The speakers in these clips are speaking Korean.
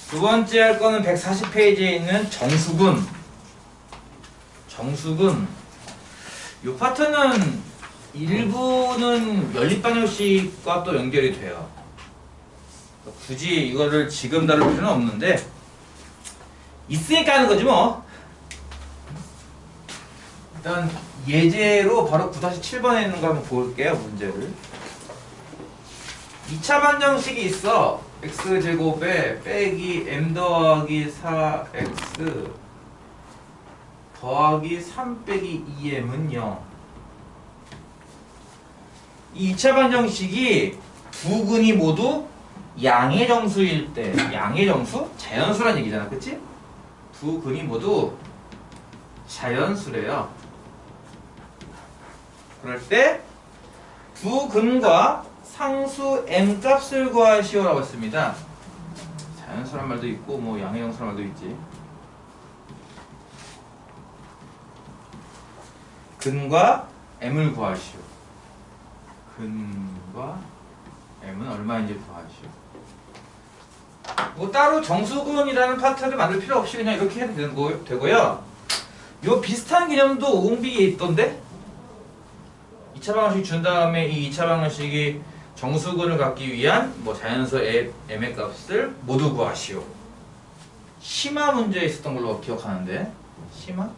두 번째 할 거는 140페이지에 있는 정수근. 정수근. 이 파트는 일부는 연립방정식과 또 연결이 돼요. 굳이 이거를 지금 다룰 필요는 없는데 있으니까 하는 거지 뭐. 일단 예제로 바로 9-7번에 있는 거 한번 볼게요. 문제를. 2차 방정식이 있어. x제곱에 빼기 m 더하기 4x 더하기 3 빼기 2m은 0. 이 2차 방정식이 두 근이 모두 양의 정수일 때, 양의 정수? 자연수란 얘기잖아, 그치? 두 근이 모두 자연수래요. 그럴 때 두 근과 상수 m 값을 구하시오라고 했습니다. 자연수란 말도 있고 뭐 양의 정수란 말도 있지. 근과 m을 구하시오. 근과 m은 얼마인지 구하시오. 뭐 따로 정수근이라는 파트를 만들 필요 없이 그냥 이렇게 해도 되고요. 요 비슷한 개념도 오공비에 있던데 2차 방정식 준 다음에 이 2차 방정식이 정수근을 갖기 위한 뭐 자연수 m의 값을 모두 구하시오. 심화 문제에 있었던 걸로 기억하는데 심화?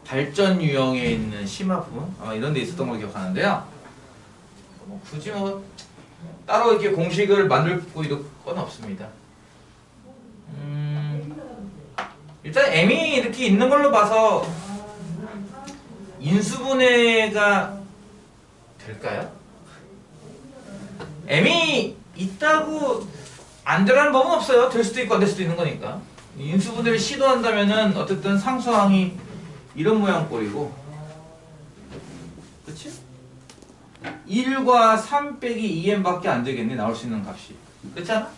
발전 유형에 있는 심화 부분 아마 이런 데 있었던 걸로 기억하는데요. 뭐 굳이 뭐 따로 이렇게 공식을 만들고 이럴 건 없습니다. 일단 m이 이렇게 있는 걸로 봐서 인수분해가 될까요? m이 있다고 안 되라는 법은 없어요. 될 수도 있고 안 될 수도 있는 거니까. 인수분해를 시도한다면은 어쨌든 상수항이 이런 모양 꼴이고, 그치? 1과 3 빼기 2m 밖에 안 되겠네, 나올 수 있는 값이. 그렇지 않아?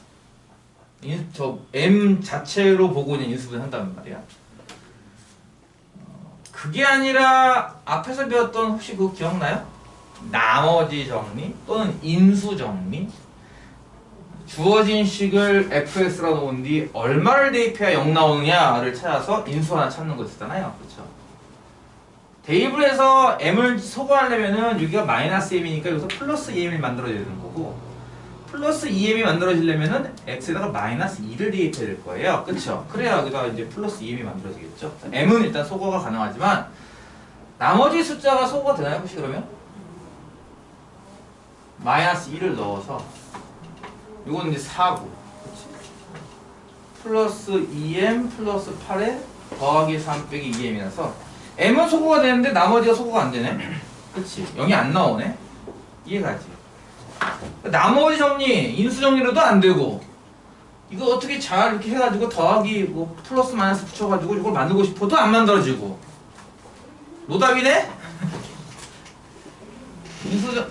저 m 자체로 보고 그냥 인수분해 한다는 말이야. 그게 아니라 앞에서 배웠던 혹시 그거 기억나요? 나머지 정리 또는 인수 정리. 주어진 식을 fx라고 놓은 뒤 얼마를 대입해야 0 나오느냐를 찾아서 인수 하나 찾는 거 있었잖아요. 그렇죠? 대입을 해서 m을 소거하려면은 여기가 마이너스 m이니까 여기서 플러스 2m을 만들어야 되는 거고, 플러스 2m이 만들어지려면은 x에다가 마이너스 2를 대입해야 될 거예요. 그쵸? 그래야 여기다 이제 플러스 2m이 만들어지겠죠? m은 일단 소거가 가능하지만 나머지 숫자가 소거가 되나요? 혹시 그러면? 마이너스 2를 넣어서 이건 이제 4고, 그치? 플러스 2m 플러스 8에 더하기 3 빼기 2m이라서 m은 소거가 되는데 나머지가 소거가 안 되네? 그치? 0이 안 나오네? 이해가지? 나머지 정리, 인수 정리로도 안 되고, 이거 어떻게 잘 이렇게 해가지고 더하기 뭐 플러스 마이너스 붙여가지고 이걸 만들고 싶어도 안 만들어지고, 노답이네?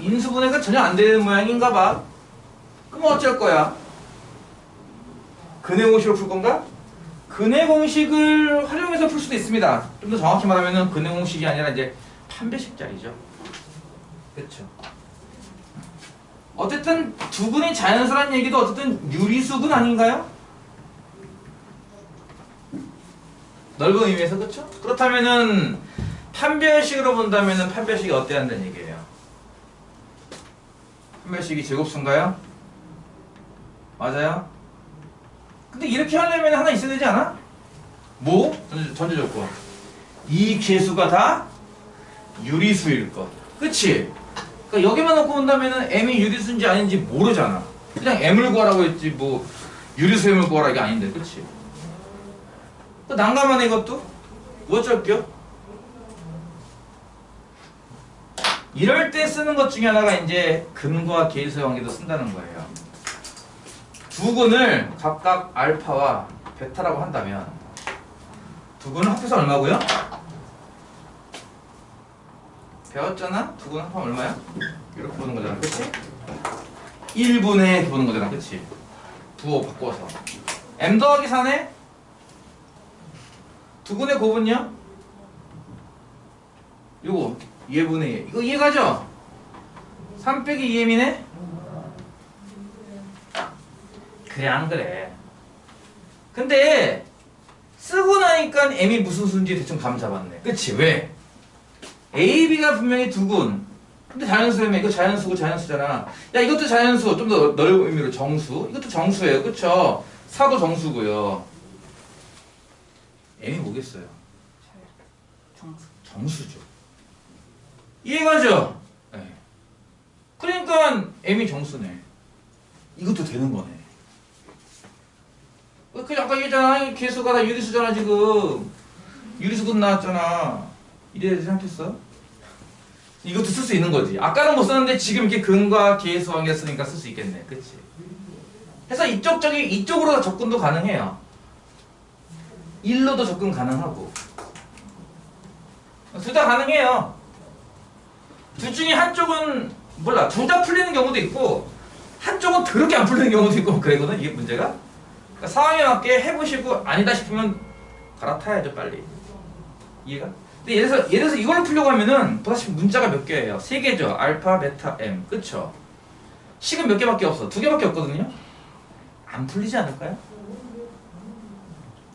인수분해가 전혀 안 되는 모양인가 봐. 그럼 어쩔 거야? 근해 공식으로 풀 건가? 근해 공식을 활용해서 풀 수도 있습니다. 좀 더 정확히 말하면 근해 공식이 아니라 이제 판별식자리죠. 그렇죠? 어쨌든 두 근이 자연수란 얘기도 어쨌든 유리수근 아닌가요? 넓은 의미에서. 그렇죠? 그렇다면은 판별식으로 본다면은 판별식이 어때야 한다는 얘기예요? 판별식이 제곱수인가요? 맞아요? 근데 이렇게 하려면 하나 있어야 되지 않아? 뭐? 전제 조건. 이 개수가 다 유리수일 것. 그치? 그러니까 여기만 놓고 본다면은 m이 유리수인지 아닌지 모르잖아. 그냥 m을 구하라고 했지 뭐 유리수 m을 구하라 이게 아닌데. 그치? 난감하네 이것도. 어쩔겨? 이럴 때 쓰는 것 중에 하나가 이제 근과 계수의 관계도 쓴다는 거예요. 두 근을 각각 알파와 베타라고 한다면 두 근을 합해서 얼마고요? 배웠잖아? 두 근을 합하면 얼마야? 이렇게 보는 거잖아. 그치? 1분의 이렇게 보는 거잖아. 그치? 부호 바꿔서 m 더하기 4네? 두 근의 곱은요? 요거 2분의 2. 이거 이해가죠? 3 빼기 2m이네? 그래 안 그래? 근데 쓰고 나니까 m이 무슨 수인지 대충 감 잡았네. 그치? 왜? a, b가 분명히 두군. 근데 자연수라며. 이거 자연수고 자연수잖아. 야, 이것도 자연수. 좀 더 넓은 의미로 정수. 이것도 정수예요. 그쵸? 사도 정수고요. m이 뭐겠어요? 정수. 정수죠. 이해가죠? 네. 그러니까 m이 정수네. 이것도 되는 거네. 그 아까 얘기했잖아. 개수가 다 유리수잖아 지금. 유리수분 나왔잖아. 이래야 되지 않겠어? 이것도 쓸 수 있는 거지. 아까는 못 썼는데 지금 이렇게 근과 계수 관계 쓰니까 쓸 수 있겠네. 그치? 그래서 이쪽으로 접근도 가능해요. 일로도 접근 가능하고. 둘 다 가능해요. 둘 중에 한쪽은 몰라. 둘 다 풀리는 경우도 있고 한쪽은 더럽게 안 풀리는 경우도 있고 그러거든. 이게 문제가. 그러니까 상황에 맞게 해보시고 아니다 싶으면 갈아타야죠 빨리. 이해가? 근데 예를 들어서 이걸로 풀려고 하면은 보다시피 문자가 몇 개예요? 3개죠. 알파, 베타, m. 그쵸? 식은 몇 개밖에 없어. 2개밖에 없거든요. 안 풀리지 않을까요?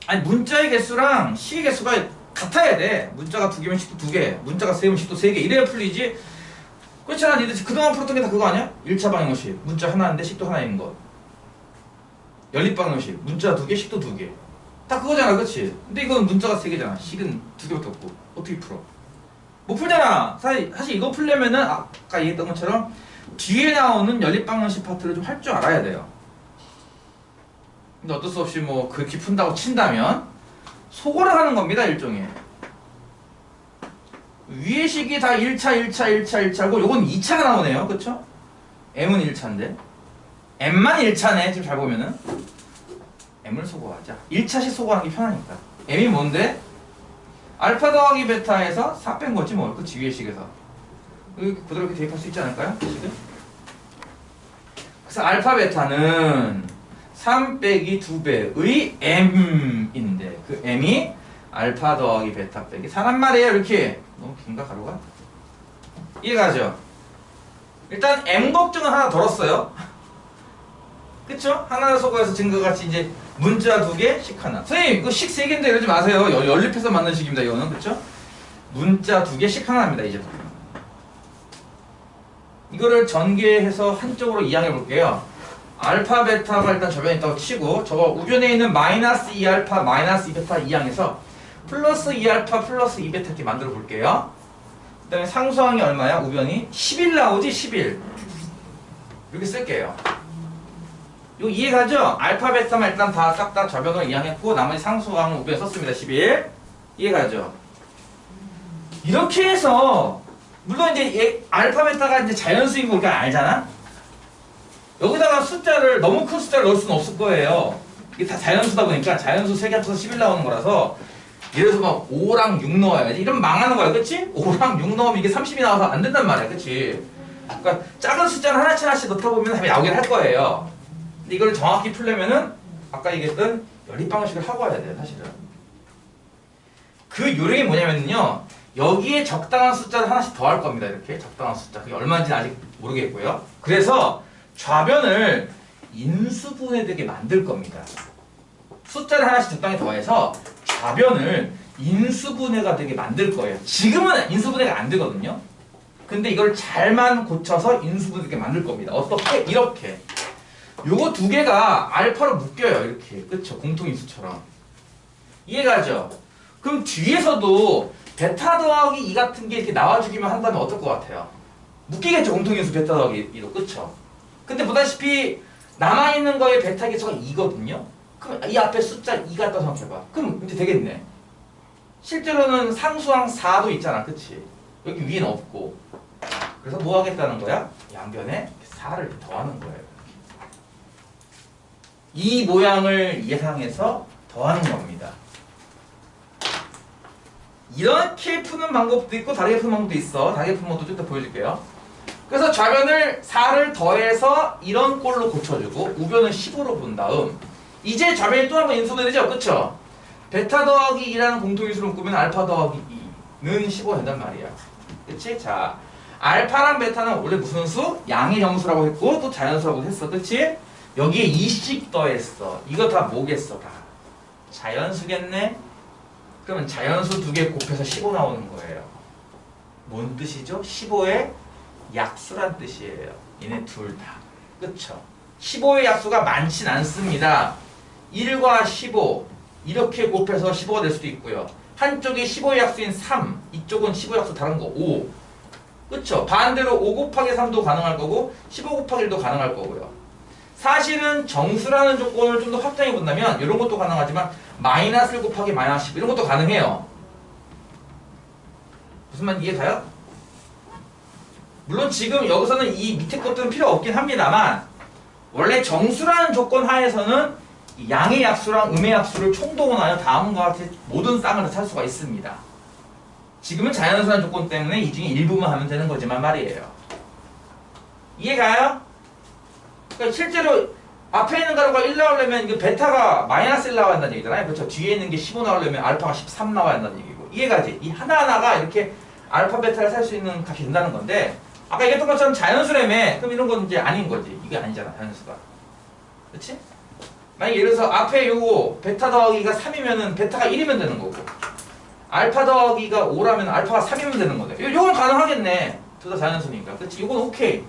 아니 문자의 개수랑 식의 개수가 같아야 돼. 문자가 2개면 식도 2개, 문자가 3개면 식도 3개. 이래야 풀리지. 그렇잖아. 니들 그동안 풀었던 게 다 그거 아니야? 1차 방정식. 문자 하나인데 식도 하나인 거. 연립방정식. 문자 2개, 식도 2개. 다 그거잖아. 그치? 근데 이건 문자가 3개잖아. 식은 2개밖에 없고. 어떻게 풀어? 못 풀잖아. 사실 이거 풀려면은 아까 얘기했던 것처럼 뒤에 나오는 연립방정식 파트를 좀 할 줄 알아야 돼요. 근데 어쩔 수 없이 뭐 그렇게 푼다고 친다면 소거를 하는 겁니다. 일종의. 위의 식이 다 1차, 요건 2차가 나오네요. 그쵸? m은 1차인데 m만 1차네. 지금 잘 보면은 m을 소거하자. 1차씩 소거하는 게 편하니까. m이 뭔데? 알파 더하기 베타에서 4 뺀 거지 뭐. 그치? 위의 식에서. 그대로 이렇게 대입할 수 있지 않을까요? 식은? 그래서 알파 베타는 3 빼기 2배의 m인데 그 m이 알파 더하기 베타 빼기 4란 말이에요. 이렇게. 너무 긴가 가루가? 이해가죠? 일단 m 걱정은 하나 덜었어요. 그쵸? 하나 소거해서 증거같이 이제 문자 2개, 식 하나. 선생님 이거 식 3개인데 이러지 마세요. 연립해서 만든 식입니다. 이거는. 그쵸? 문자 2개, 식 하나입니다. 이제 이거를 전개해서 한쪽으로 이항해 볼게요. 알파 베타가 일단 저변에 있다고 치고 저거 우변에 있는 마이너스 2알파 마이너스 2베타 이항해서 플러스 2알파 플러스 2베타 이렇게 만들어 볼게요. 그 다음에 상수항이 얼마야? 우변이 11 나오지? 11 이렇게 쓸게요. 이거 이해가죠? 알파 베타만 일단 다 싹 다 저변으로 이항했고 나머지 상수항은 우변에 썼습니다. 11 이해가죠? 이렇게 해서 물론 이제 알파 베타가 이제 자연수인 거 우리가 알잖아? 여기다가 숫자를 너무 큰 숫자를 넣을 수는 없을 거예요. 이게 다 자연수다 보니까 자연수 3개 합쳐서 11 나오는 거라서 예를 들어서 막 5랑 6 넣어야지. 이러면 망하는 거야. 그치? 5랑 6 넣으면 이게 30이 나와서 안 된단 말이야. 그치? 그러니까 작은 숫자를 하나씩 넣다 보면 답이 나오긴 할 거예요. 근데 이걸 정확히 풀려면은 아까 얘기했던 연립방정식을 하고 와야 돼요. 사실은. 그 요령이 뭐냐면요. 여기에 적당한 숫자를 하나씩 더 할 겁니다. 이렇게 적당한 숫자. 그게 얼마인지는 아직 모르겠고요. 그래서 좌변을 인수분해되게 만들 겁니다. 숫자를 하나씩 적당히 더해서 좌변을 인수분해가 되게 만들 거예요. 지금은 인수분해가 안 되거든요. 근데 이걸 잘만 고쳐서 인수분해되게 만들 겁니다. 어떻게? 이렇게. 요거 2개가 알파로 묶여요. 이렇게. 그쵸? 공통인수처럼. 이해가죠? 그럼 뒤에서도 베타 더하기 2 같은 게 이렇게 나와주기만 한다면 어떨 것 같아요? 묶이겠죠? 공통인수 베타 더하기 2도. 그쵸? 근데 보다시피 남아있는 거에 베타 개수가 2거든요? 그럼 이 앞에 숫자 2 갖다 생각해봐. 그럼 이제 되겠네. 실제로는 상수항 4도 있잖아. 그치? 여기 위에는 없고. 그래서 뭐 하겠다는 거야? 양변에 4를 더하는 거예요. 이 모양을 예상해서 더하는 겁니다. 이렇게 푸는 방법도 있고 다르게 푸는 방법도 있어. 다르게 푸는 방법도 좀 이따 보여줄게요. 그래서 좌변을 4를 더해서 이런 꼴로 고쳐주고 우변을 10으로 본 다음 이제 좌변이 또 한 번 인수분해되죠? 그쵸? 베타 더하기 2라는 공통인수를 묶으면 알파 더하기 2는 15가 된단 말이야. 그치? 자, 알파랑 베타는 원래 무슨 수? 양의 정수라고 했고 또 자연수라고 했어. 그치? 여기에 2씩 더했어. 이거 다 뭐겠어? 다 자연수겠네? 그러면 자연수 2개 곱해서 15 나오는 거예요. 뭔 뜻이죠? 15의 약수란 뜻이에요. 얘네 둘 다. 그쵸? 15의 약수가 많진 않습니다. 1과 15 이렇게 곱해서 15가 될 수도 있고요. 한쪽이 15의 약수인 3, 이쪽은 15의 약수 다른 거 5. 그쵸? 반대로 5 곱하기 3도 가능할 거고 15 곱하기 1도 가능할 거고요. 사실은 정수라는 조건을 좀 더 확장해 본다면 이런 것도 가능하지만 마이너스 1 곱하기 마이너스 10 이런 것도 가능해요. 무슨 말인지 이해가요? 물론 지금 여기서는 이 밑에 것들은 필요 없긴 합니다만 원래 정수라는 조건 하에서는 양의 약수랑 음의 약수를 총동원하여 다음과 같이 모든 쌍을 살 수가 있습니다. 지금은 자연수라는 조건 때문에 이 중에 일부만 하면 되는 거지만 말이에요. 이해가요? 그러니까 실제로 앞에 있는 가로가 1 나오려면 이게 베타가 마이너스 1 나와야 한다는 얘기잖아요. 그렇죠? 뒤에 있는 게 15 나오려면 알파가 13 나와야 한다는 얘기고. 이해가지? 이 하나하나가 이렇게 알파 베타를 살 수 있는 값이 된다는 건데 아까 얘기했던 것처럼 자연수라며 그럼 이런 건 이제 아닌 거지. 이게 아니잖아 자연수가. 그렇지? 만약에 예를 들어서 앞에 요거 베타 더하기가 3이면은 베타가 1이면 되는 거고 알파 더하기가 5라면 알파가 3이면 되는 거네. 요건 가능하겠네. 둘 다 자연수니까. 그렇지? 요건 오케이.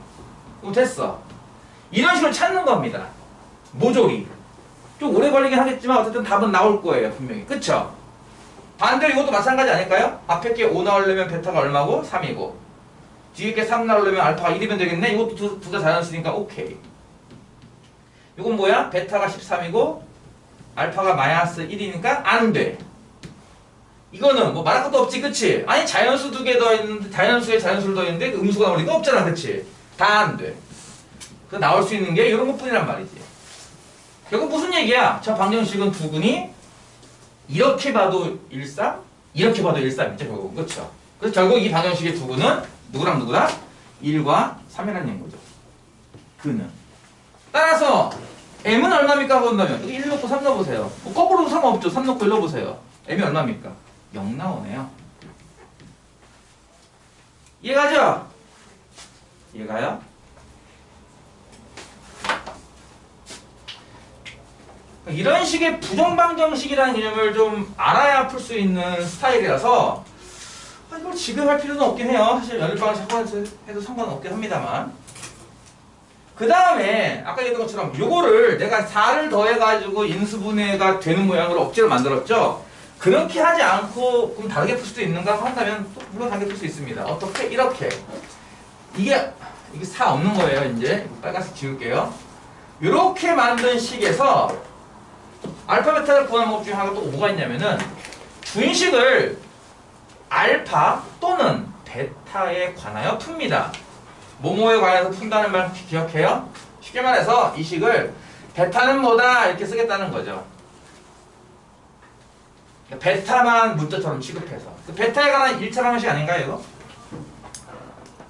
이거 됐어. 이런 식으로 찾는 겁니다. 모조리. 좀 오래 걸리긴 하겠지만 어쨌든 답은 나올 거예요. 분명히. 그쵸? 반대로 이것도 마찬가지 아닐까요? 앞에 게 5 나오려면 베타가 얼마고? 3이고 뒤에 게 3 나오려면 알파가 1이면 되겠네? 이것도 둘 다 자연수니까 오케이. 이건 뭐야? 베타가 13이고 알파가 마이너스 1이니까 안 돼. 이거는 뭐 말할 것도 없지, 그치? 아니 자연수 2개 더 있는데 자연수에 자연수를 더 있는데 그 음수가 나올 리가 없잖아, 그치? 다 안 돼. 그 나올 수 있는 게 이런 것뿐이란 말이지. 결국 무슨 얘기야? 저 방정식은 두근이 이렇게 봐도 1,3, 이렇게 봐도 1,3이죠, 결국. 그쵸? 그래서 결국 이 방정식의 두근은 누구랑 누구랑? 1과 3이라는 거죠. 그는. 따라서 m은 얼마입니까? 본다면 여기 1 넣고 3 넣어보세요. 뭐 거꾸로도 상관없죠. 3 넣고 1 넣어보세요. m이 얼마입니까? 0 나오네요. 이해가죠? 이해가요? 이런 식의 부정방정식이라는 개념을 좀 알아야 풀 수 있는 스타일이라서 이걸 지금 할 필요는 없긴 해요. 사실 연립방정식 해도 상관은 없긴 합니다만 그 다음에 아까 얘기했던 것처럼 요거를 내가 4를 더해가지고 인수분해가 되는 모양으로 억지로 만들었죠. 그렇게 하지 않고 좀 다르게 풀 수도 있는가 한다면 또 물론 다르게 풀 수 있습니다. 어떻게? 이렇게 이게 4 없는 거예요. 이제 빨간색 지울게요. 이렇게 만든 식에서 알파 베타를 구하는 것 중에 하나가 또 뭐가 있냐면은 준식을 알파 또는 베타에 관하여 풉니다. 뭐뭐에 관해서 푼다는 말 기억해요? 쉽게 말해서 이 식을 베타는 뭐다 이렇게 쓰겠다는 거죠. 베타만 문자처럼 취급해서 그 베타에 관한 1차 방정식 아닌가요 이거?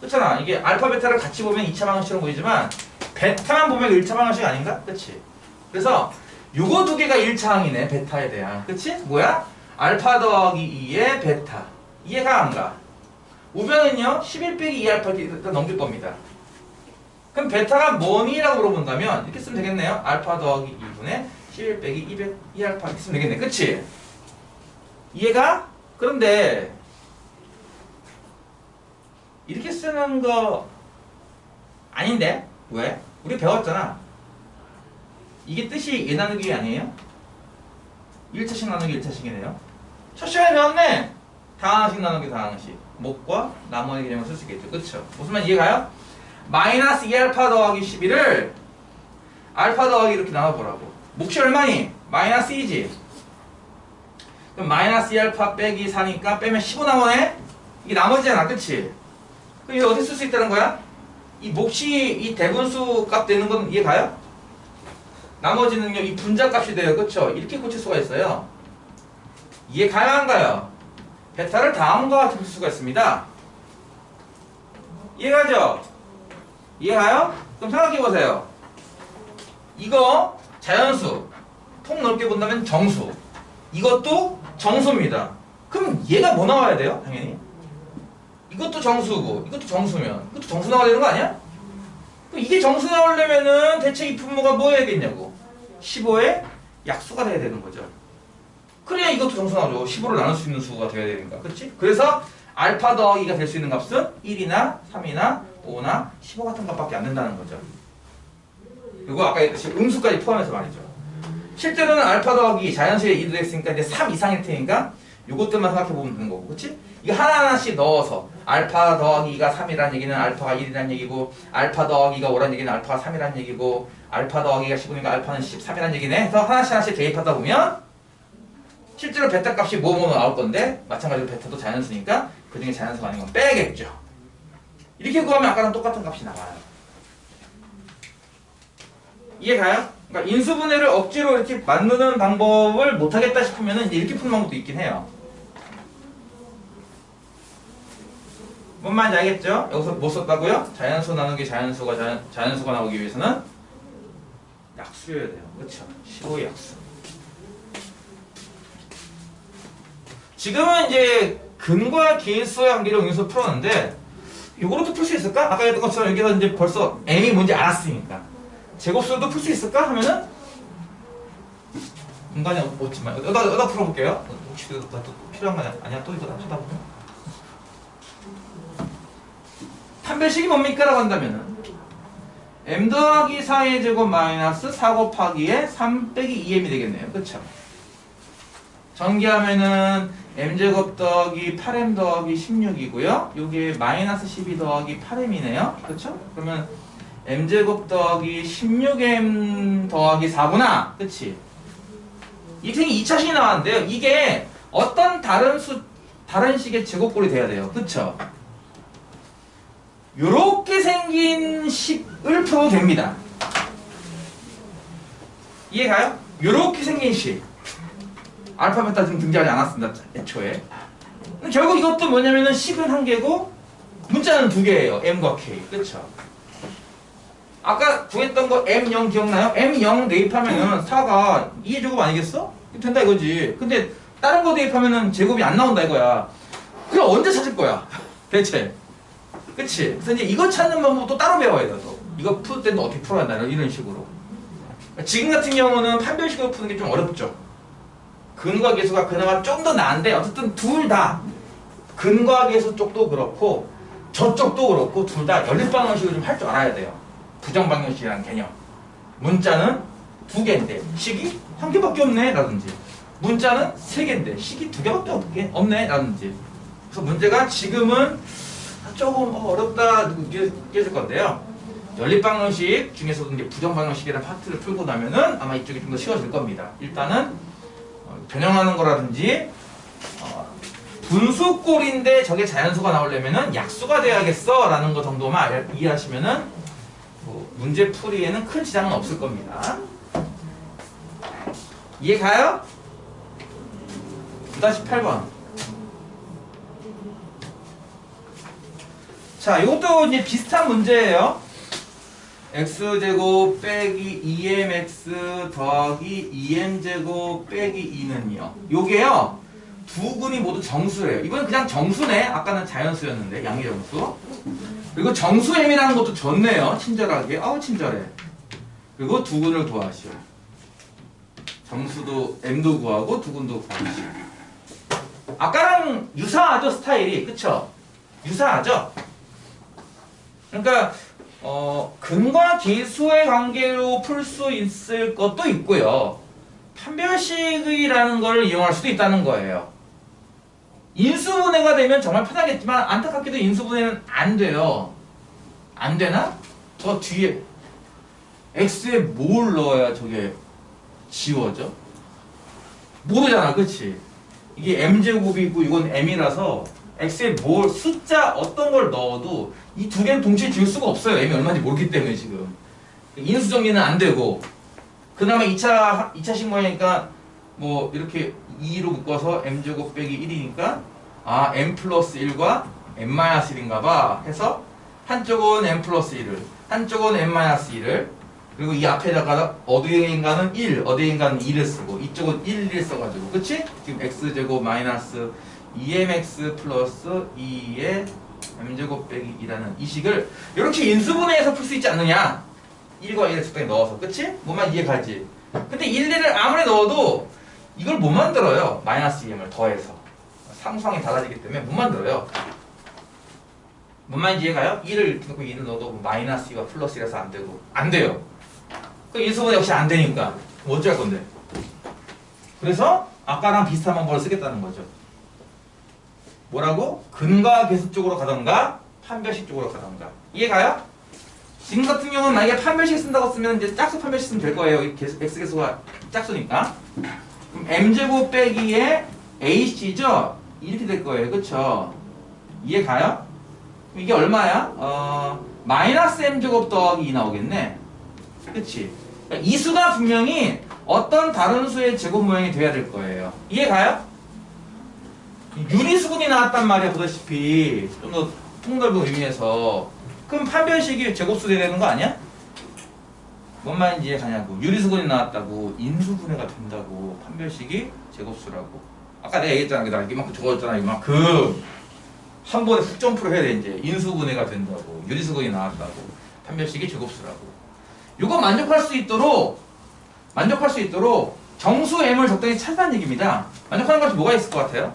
그렇잖아. 이게 알파 베타를 같이 보면 2차 방정식으로 보이지만 베타만 보면 1차 방정식 아닌가? 그치? 그래서 요거 두 개가 1차항이네 베타에 대한. 그치? 뭐야? 알파 더하기 2의 베타. 이해가 안 가? 우변은요 11 빼기 2알파 이렇게 넘길 겁니다. 그럼 베타가 뭐니? 라고 물어본다면 이렇게 쓰면 되겠네요. 알파 더하기 2분의 11 빼기 2알파 이렇게 쓰면 되겠네. 그치? 이해가? 그런데 이렇게 쓰는 거 아닌데? 왜? 우리 배웠잖아. 이게 뜻이 얘 나누기 아니에요? 1차식 나누기 1차식이네요. 첫 시간에 배웠네. 다항식 나누기 다항식. 목과 나머지 개념을 쓸 수 있겠죠. 그쵸? 무슨 말 이해가요? 마이너스 2알파 더하기 11을 알파 더하기 이렇게 나눠보라고. 몫이 얼마니? 마이너스 2지. 그럼 마이너스 2알파 빼기 4니까 빼면 15 나오네? 이게 나머지잖아. 그치? 그럼 이거 어떻게 쓸 수 있다는 거야? 이 몫이 이 대분수 값 되는 건 이해가요? 나머지는요 이 분자값이 돼요. 그쵸? 이렇게 고칠 수가 있어요. 이해가요 안 가요? 베타를 다음과 같이 풀 수가 있습니다. 이해가죠? 이해가요? 그럼 생각해보세요. 이거 자연수 통 넓게 본다면 정수, 이것도 정수입니다. 그럼 얘가 뭐 나와야 돼요? 당연히 이것도 정수고 이것도 정수면 이것도 정수 나와야 되는 거 아니야? 그럼 이게 정수 나오려면은 대체 이 분모가 뭐 해야겠냐고. 15의 약수가 돼야 되는 거죠. 그래야 이것도 정수 나오죠. 15를 나눌 수 있는 수가 돼야 되니까. 그치? 그래서 알파 더하기가 될 수 있는 값은 1이나 3이나 5나 15 같은 값밖에 안 된다는 거죠. 그리고 아까 했듯이 음수까지 포함해서 말이죠. 실제로는 알파 더하기 자연수의 2도 됐으니까 이제 3 이상일 테니까 요것들만 생각해 보면 되는 거고. 그치? 이거 하나하나씩 넣어서 알파 더하기가 3이라는 얘기는 알파가 1이라는 얘기고, 알파 더하기가 5라는 얘기는 알파가 3이라는 얘기고, 알파 더하기가 15니까 알파는 13이라는 얘기네. 그래서 하나씩 대입하다 보면 실제로 베타 값이 뭐뭐 나올 건데, 마찬가지로 베타도 자연수니까 그 중에 자연수가 아닌 건 빼겠죠. 이렇게 구하면 아까랑 똑같은 값이 나와요. 이해가요? 그러니까 인수분해를 억지로 이렇게 만드는 방법을 못하겠다 싶으면 이제 이렇게 푸는 방법도 있긴 해요. 뭔 말인지 알겠죠? 여기서 뭐 썼다고요? 자연수 나누기 자연수가 나오기 위해서는 약수여야 돼요. 그렇죠? 15의 약수. 지금은 이제 근과 계수의 관계로 여기서 풀었는데 이거로도 풀 수 있을까? 아까 했던 것처럼 여기서 이제 벌써 m이 뭔지 알았으니까 제곱수로도 풀 수 있을까? 하면은 공간이 없지만 여기다 풀어볼게요. 혹시 또 필요한 거 아니야? 또 이거 하다 보면 판별식이 뭡니까? 라고 한다면은 m 더하기 4의 제곱 마이너스 4 곱하기에 3 빼기 2m이 되겠네요. 그쵸? 전개하면은 m제곱 더하기 8m 더하기 16이고요. 요게 마이너스 12 더하기 8m이네요. 그쵸? 그러면 m제곱 더하기 16m 더하기 4구나. 그치? 이 생이 2차식이 나왔는데요. 이게 어떤 다른 식의 제곱꼴이 돼야 돼요. 그쵸? 요렇게 생긴 식을 풀어도 됩니다. 이해가요? 요렇게 생긴 식. 알파, 베타 지금 등장하지 않았습니다. 애초에. 결국 이것도 뭐냐면은 식은 한 개고 문자는 두 개예요. m과 k. 그쵸? 아까 구했던 거 m0 기억나요? m0 대입하면은 4가 2의 제곱 아니겠어? 된다 이거지. 근데 다른 거 대입하면은 제곱이 안 나온다 이거야. 그럼 언제 찾을 거야? 대체. 그치? 그래서 이제 이거 찾는 방법도 따로 배워야 돼. 또. 이거 풀 때는 어떻게 풀어야 한다 이런 식으로. 지금 같은 경우는 판별식으로 푸는 게 좀 어렵죠. 근과 계수가 그나마 좀 더 나은데 어쨌든 둘 다 근과 계수 쪽도 그렇고 저쪽도 그렇고 둘 다 연립방정식을 좀 할 줄 알아야 돼요. 부정방정식이라는 개념. 문자는 두 개인데 식이 한 개밖에 없네 라든지 문자는 세 개인데 식이 두 개밖에 없네 라든지. 그래서 문제가 지금은 조금 어렵다 느껴질 건데요. 연립방정식 중에서도 이제 부정방정식이라는 파트를 풀고 나면은 아마 이쪽이 좀 더 쉬워질 겁니다. 일단은 변형하는 거라든지 분수꼴인데 저게 자연수가 나오려면은 약수가 돼야겠어 라는 거 정도만 이해하시면은 뭐 문제 풀이에는 큰 지장은 없을 겁니다. 이해 가요? 9-8번. 자, 이것도 이제 비슷한 문제예요. x제곱 빼기 2mx 더하기 2m제곱 빼기 2는요. 요게요. 두 근이 모두 정수래요. 이건 그냥 정수네. 아까는 자연수였는데 양의 정수. 그리고 정수 m이라는 것도 좋네요. 친절하게. 아우 친절해. 그리고 두 근을 구하시오. 정수도 m도 구하고 두 근도 구하시오. 아까랑 유사하죠 스타일이. 그쵸? 유사하죠? 그러니까 근과 계수의 관계로 풀 수 있을 것도 있고요. 판별식이라는 걸 이용할 수도 있다는 거예요. 인수분해가 되면 정말 편하겠지만 안타깝게도 인수분해는 안 돼요. 안 되나? 저 뒤에 x에 뭘 넣어야 저게 지워져? 모르잖아, 그치? 이게 m제곱이고 이건 m이라서 x에 뭘 숫자 어떤 걸 넣어도 이 두 개는 동시에 지울 수가 없어요. m이 얼마인지 모르기 때문에 지금 인수 정리는 안 되고 그나마 2차식 모양이니까 뭐 이렇게 2로 묶어서 m제곱 빼기 1이니까 아 m 플러스 1과 m 마이너스 1인가 봐 해서 한쪽은 m 플러스 1을 한쪽은 m 마이너스 1을 그리고 이 앞에다가 어디인가는 1 어디인가는 2를 쓰고 이쪽은 1을 써가지고 그치? 지금 x제곱 마이너스 2mx 플러스 2의 m제곱 빼기 2라는 이 식을 이렇게 인수분해해서 풀 수 있지 않느냐. 1과 1을 적당히 넣어서. 그치? 뭐만 이해가지. 근데 1, 2를 아무리 넣어도 이걸 못 만들어요. 마이너스 2m을 더해서. 상수항이 달라지기 때문에 못 만들어요. 뭔 말인지 이해가요? 1을 이렇게 넣고 2를 넣어도 마이너스 2와 플러스 1이라서 안 되고. 안 돼요. 그 인수분해 역시 안 되니까. 뭐 어찌할 건데? 그래서 아까랑 비슷한 방법을 쓰겠다는 거죠. 뭐라고? 근과 계수 쪽으로 가던가 판별식 쪽으로 가던가. 이해가요? 지금 같은 경우는 만약에 판별식 쓴다고 쓰면 이제 짝수 판별식 쓰면 될 거예요. 이 계수, x 계수가 짝수니까. 그럼 m제곱 빼기에 ac죠? 이렇게 될 거예요. 그쵸? 이해가요? 그럼 이게 얼마야? 마이너스 m제곱 더하기 2 나오겠네. 그치? 그러니까 이 수가 분명히 어떤 다른 수의 제곱 모양이 돼야 될 거예요. 이해가요? 유리수근이 나왔단 말이야. 보다시피 좀 더 폭넓은 의미에서. 그럼 판별식이 제곱수 돼야 되는 거 아니야? 뭔 말인지 이해가냐고. 유리수근이 나왔다고 인수분해가 된다고. 판별식이 제곱수라고. 아까 내가 얘기했잖아. 나 이만큼 적어줬잖아. 이만큼 한 번에 훅 점프를 해야 돼. 이제 인수분해가 된다고. 유리수근이 나왔다고. 판별식이 제곱수라고. 이거 만족할 수 있도록 정수 m을 적당히 찾는 얘기입니다. 만족하는 것이 뭐가 있을 것 같아요?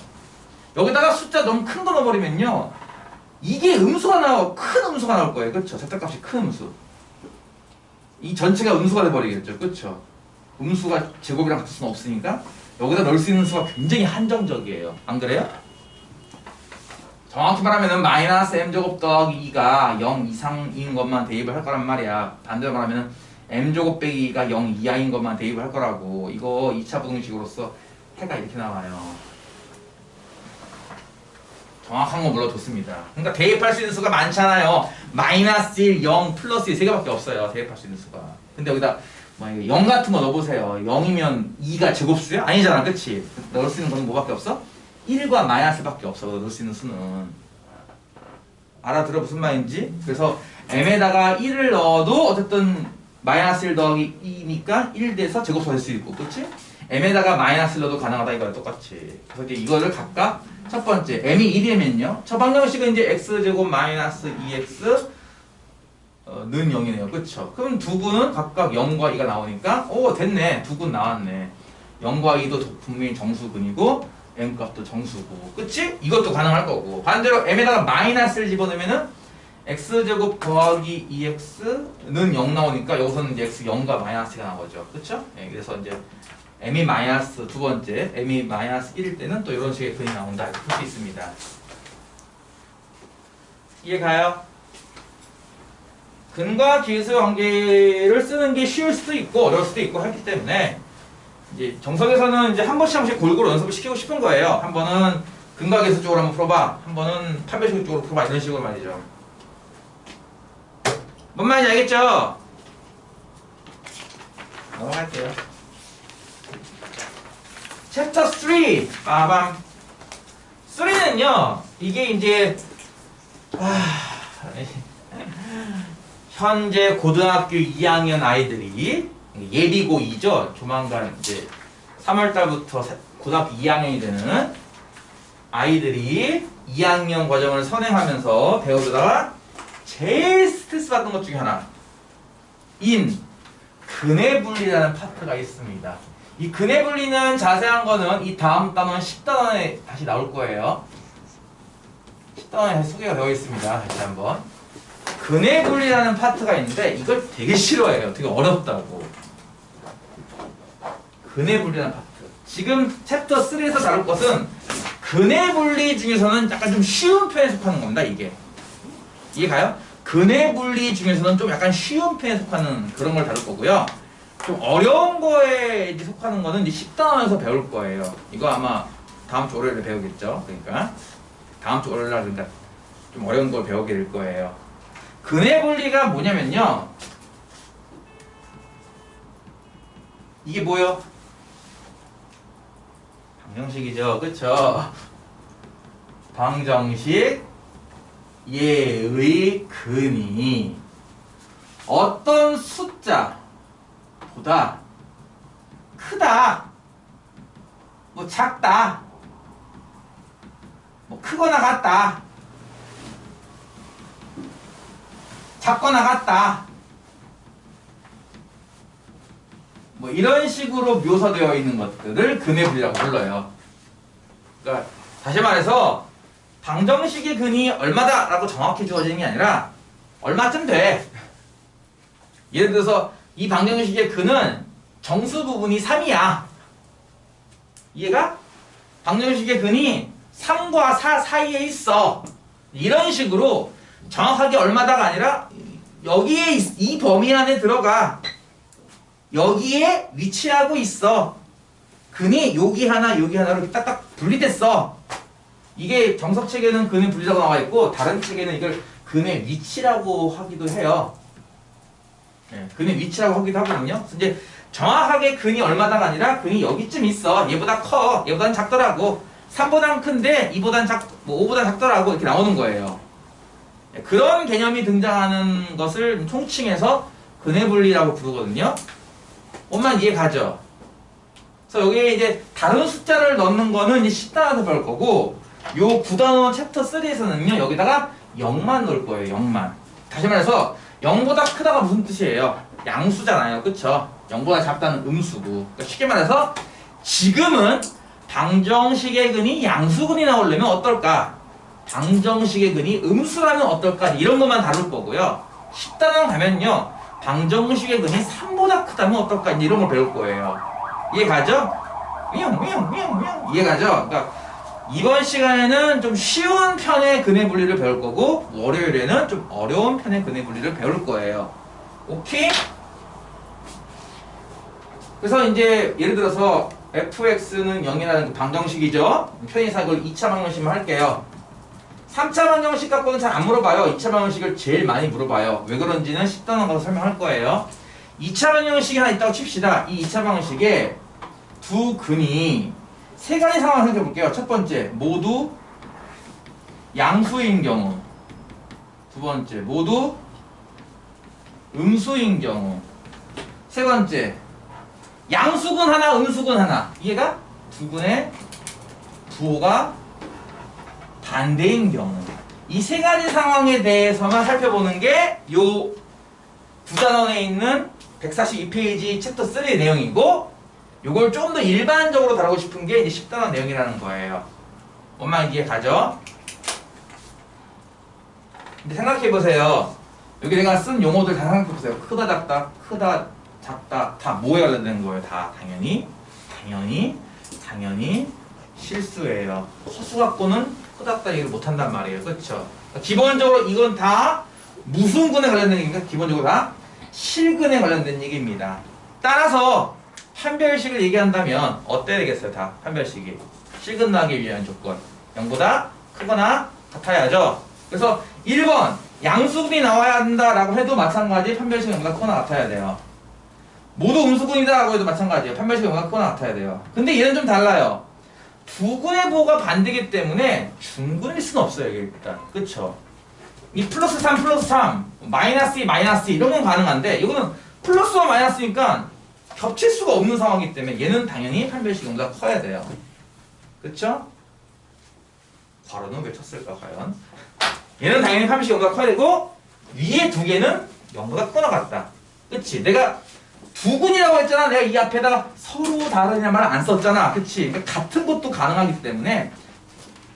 여기다가 숫자 너무 큰 거 넣어버리면요, 이게 음수가 큰 음수가 나올 거예요. 그렇죠? 절대값이 큰 음수. 이 전체가 음수가 돼버리겠죠. 그렇죠? 음수가 제곱이랑 같을 수는 없으니까 여기다 넣을 수 있는 수가 굉장히 한정적이에요. 안 그래요? 정확히 말하면 마이너스 m제곱 더하기 2가 0 이상인 것만 대입을 할 거란 말이야. 반대로 말하면 m제곱 빼기 2가 0 이하인 것만 대입을 할 거라고. 이거 2차 부등식으로서 해가 이렇게 나와요. 정확한 건 물론 좋습니다. 그러니까 대입할 수 있는 수가 많잖아요. 마이너스 1, 0, 플러스 1 세 개밖에 없어요. 대입할 수 있는 수가. 근데 여기다 뭐 0 같은 거 넣어보세요. 0이면 2가 제곱수야? 아니잖아. 그치? 넣을 수 있는 건 뭐밖에 없어? 1과 마이너스밖에 없어. 넣을 수 있는 수는. 알아들어 무슨 말인지? 그래서 m에다가 1을 넣어도 어쨌든 마이너스 1 더하기 2니까 1 돼서 제곱수가 될 수 있고. 그치? m에다가 마이너스 1 넣어도 가능하다 이거랑 똑같이. 그래서 이제 이거를 각각 첫 번째 m이 1이면요, 첫 방정식은 이제 x제곱 마이너스 2x 는 0이네요. 그쵸? 그럼 두 군은 각각 0과 2가 나오니까 오 됐네. 두 군 나왔네. 0과 2도 분명히 정수근이고 m값도 정수고. 그치? 이것도 가능할 거고. 반대로 m에다가 마이너스를 집어넣으면은 x제곱 더하기 2x는 0 나오니까 여기서는 이제 x 0과 마이너스가 나오죠. 그쵸? 네, 그래서 이제 m이 마이너스 두 번째, m이 마이너스 1일 때는 또 이런 식의 근이 나온다. 이렇게 볼 수 있습니다. 이해가요? 근과 기수 관계를 쓰는 게 쉬울 수도 있고 어려울 수도 있고 하기 때문에 이제 정석에서는 이제 한 번씩 골고루 연습을 시키고 싶은 거예요. 한 번은 근과 기수 쪽으로 한번 풀어봐. 한 번은 판별식 쪽으로 풀어봐. 이런 식으로 말이죠. 뭔 말인지 알겠죠? 넘어갈게요. 챕터 3 빠밤. 3는요 이게 이제 현재 고등학교 2학년 아이들이 예비고 2죠. 조만간 이제 3월달부터 고등학교 2학년이 되는 아이들이 2학년 과정을 선행하면서 배우다가 제일 스트레스 받는 것 중에 하나 인 근해 분리라는 파트가 있습니다. 이 근해 분리는 자세한 거는 이 다음 단원 10단원에 다시 나올 거예요. 10단원에 다시 소개가 되어 있습니다. 다시 한번. 근해 분리라는 파트가 있는데 이걸 되게 싫어해요. 되게 어렵다고. 근해 분리라는 파트. 지금 챕터 3에서 다룰 것은 근해 분리 중에서는 약간 좀 쉬운 편에 속하는 겁니다. 이게. 이해가요? 근해 분리 중에서는 좀 약간 쉬운 편에 속하는 그런 걸 다룰 거고요. 좀 어려운 거에 이제 속하는 거는 이제 10단원에서 배울 거예요. 이거 아마 다음 주 월요일에 배우겠죠. 그러니까 다음 주 월요일 날 그러니까 좀 어려운 걸 배우게 될 거예요. 근해 분리가 뭐냐면요. 이게 뭐요? 방정식이죠. 그쵸? 방정식 예의 근이 어떤 숫자 보다 크다, 뭐 작다, 뭐 크거나 같다, 작거나 같다. 뭐 이런 식으로 묘사되어 있는 것들을 근의 분리라고 불러요. 그러니까 다시 말해서 방정식의 근이 얼마다라고 정확히 주어지는 게 아니라 얼마쯤 돼. 예를 들어서 이 방정식의 근은 정수 부분이 3이야. 이해가? 방정식의 근이 3과 4 사이에 있어. 이런 식으로 정확하게 얼마다가 아니라 여기에 이 범위 안에 들어가. 여기에 위치하고 있어. 근이 여기 하나로 딱딱 분리됐어. 이게 정석 책에는 근의 분리라고 나와 있고 다른 책에는 이걸 근의 위치라고 하기도 해요. 네, 근의 위치라고 하기도 하거든요. 그래서 이제 정확하게 근이 얼마다가 아니라 근이 여기쯤 있어. 얘보다 커. 얘보다는 작더라고. 3보단 큰데 2보단 뭐 5보단 작더라고. 이렇게 나오는 거예요. 네, 그런 개념이 등장하는 것을 총칭해서 근의 분리라고 부르거든요. 엄만 이해 가죠? 그래서 여기에 이제 다른 숫자를 넣는 거는 이제 10단원에서 배울 거고 요 9단원 챕터 3에서는요 여기다가 0만 넣을 거예요. 0만. 다시 말해서 0보다 크다가 무슨 뜻이에요? 양수잖아요. 그쵸? 0보다 작다는 음수고. 그러니까 쉽게 말해서 지금은 방정식의 근이 양수근이 나오려면 어떨까? 방정식의 근이 음수라면 어떨까? 이런 것만 다룰 거고요. 10단원 가면요 방정식의 근이 3보다 크다면 어떨까? 이런 걸 배울 거예요. 이해 가죠? 이해 가죠? 그러니까 이번 시간에는 좀 쉬운 편의 근의 분리를 배울 거고 월요일에는 좀 어려운 편의 근의 분리를 배울 거예요. 오케이? 그래서 이제 예를 들어서 fx는 0이라는 그 방정식이죠. 편의상을 2차 방정식만 할게요. 3차 방정식 갖고는 잘 안 물어봐요. 2차 방정식을 제일 많이 물어봐요. 왜 그런지는 10단원 가서 설명할 거예요. 2차 방정식이 하나 있다고 칩시다. 이 2차 방정식에 두 근이 세 가지 상황을 생각해 볼게요. 첫 번째, 모두 양수인 경우. 두 번째, 모두 음수인 경우. 세 번째, 양수근 하나, 음수근 하나. 이해가? 두 근의 부호가 반대인 경우. 이 세 가지 상황에 대해서만 살펴보는 게 요 9단원에 있는 142페이지 챕터 3의 내용이고 요걸 좀 더 일반적으로 다루고 싶은 게 이제 10단원 내용이라는 거예요. 엄마 이해 가죠? 근데 생각해보세요. 여기 내가 쓴 용어들 다 생각해보세요. 크다 작다 크다 작다 다 뭐에 관련된 거예요? 다 당연히 실수예요. 허수 갖고는 크다 작다 얘기를 못한단 말이에요. 그렇죠? 기본적으로 이건 다 무슨 근에 관련된 얘기입니까? 기본적으로 다 실근에 관련된 얘기입니다. 따라서 판별식을 얘기한다면 어때야 되겠어요? 다 판별식이 실근 나기 위한 조건 0보다 크거나 같아야죠. 그래서 1번 양수근이 나와야 한다라고 해도 마찬가지 판별식이 0보다 크거나 같아야 돼요. 모두 음수근이다 라고 해도 마찬가지예요. 판별식이 0보다 크거나 같아야 돼요. 근데 얘는 좀 달라요. 두 근의 부호가 반대기 때문에 중근일 수는 없어요. 일단 그쵸? 이 플러스 3 플러스 3 마이너스 2 마이너스 2 이런 건 가능한데 이거는 플러스와 마이너스니까 겹칠 수가 없는 상황이기 때문에 얘는 당연히 판별식이 0보다 커야 돼요. 그쵸? 괄호는 왜 쳤을까 과연? 얘는 당연히 판별식이 0보다 커야 되고 위에 두 개는 0보다 크거나 같다. 그치? 내가 두 근이라고 했잖아. 내가 이 앞에다가 서로 다르냐 말을 안 썼잖아. 그치? 그러니까 같은 것도 가능하기 때문에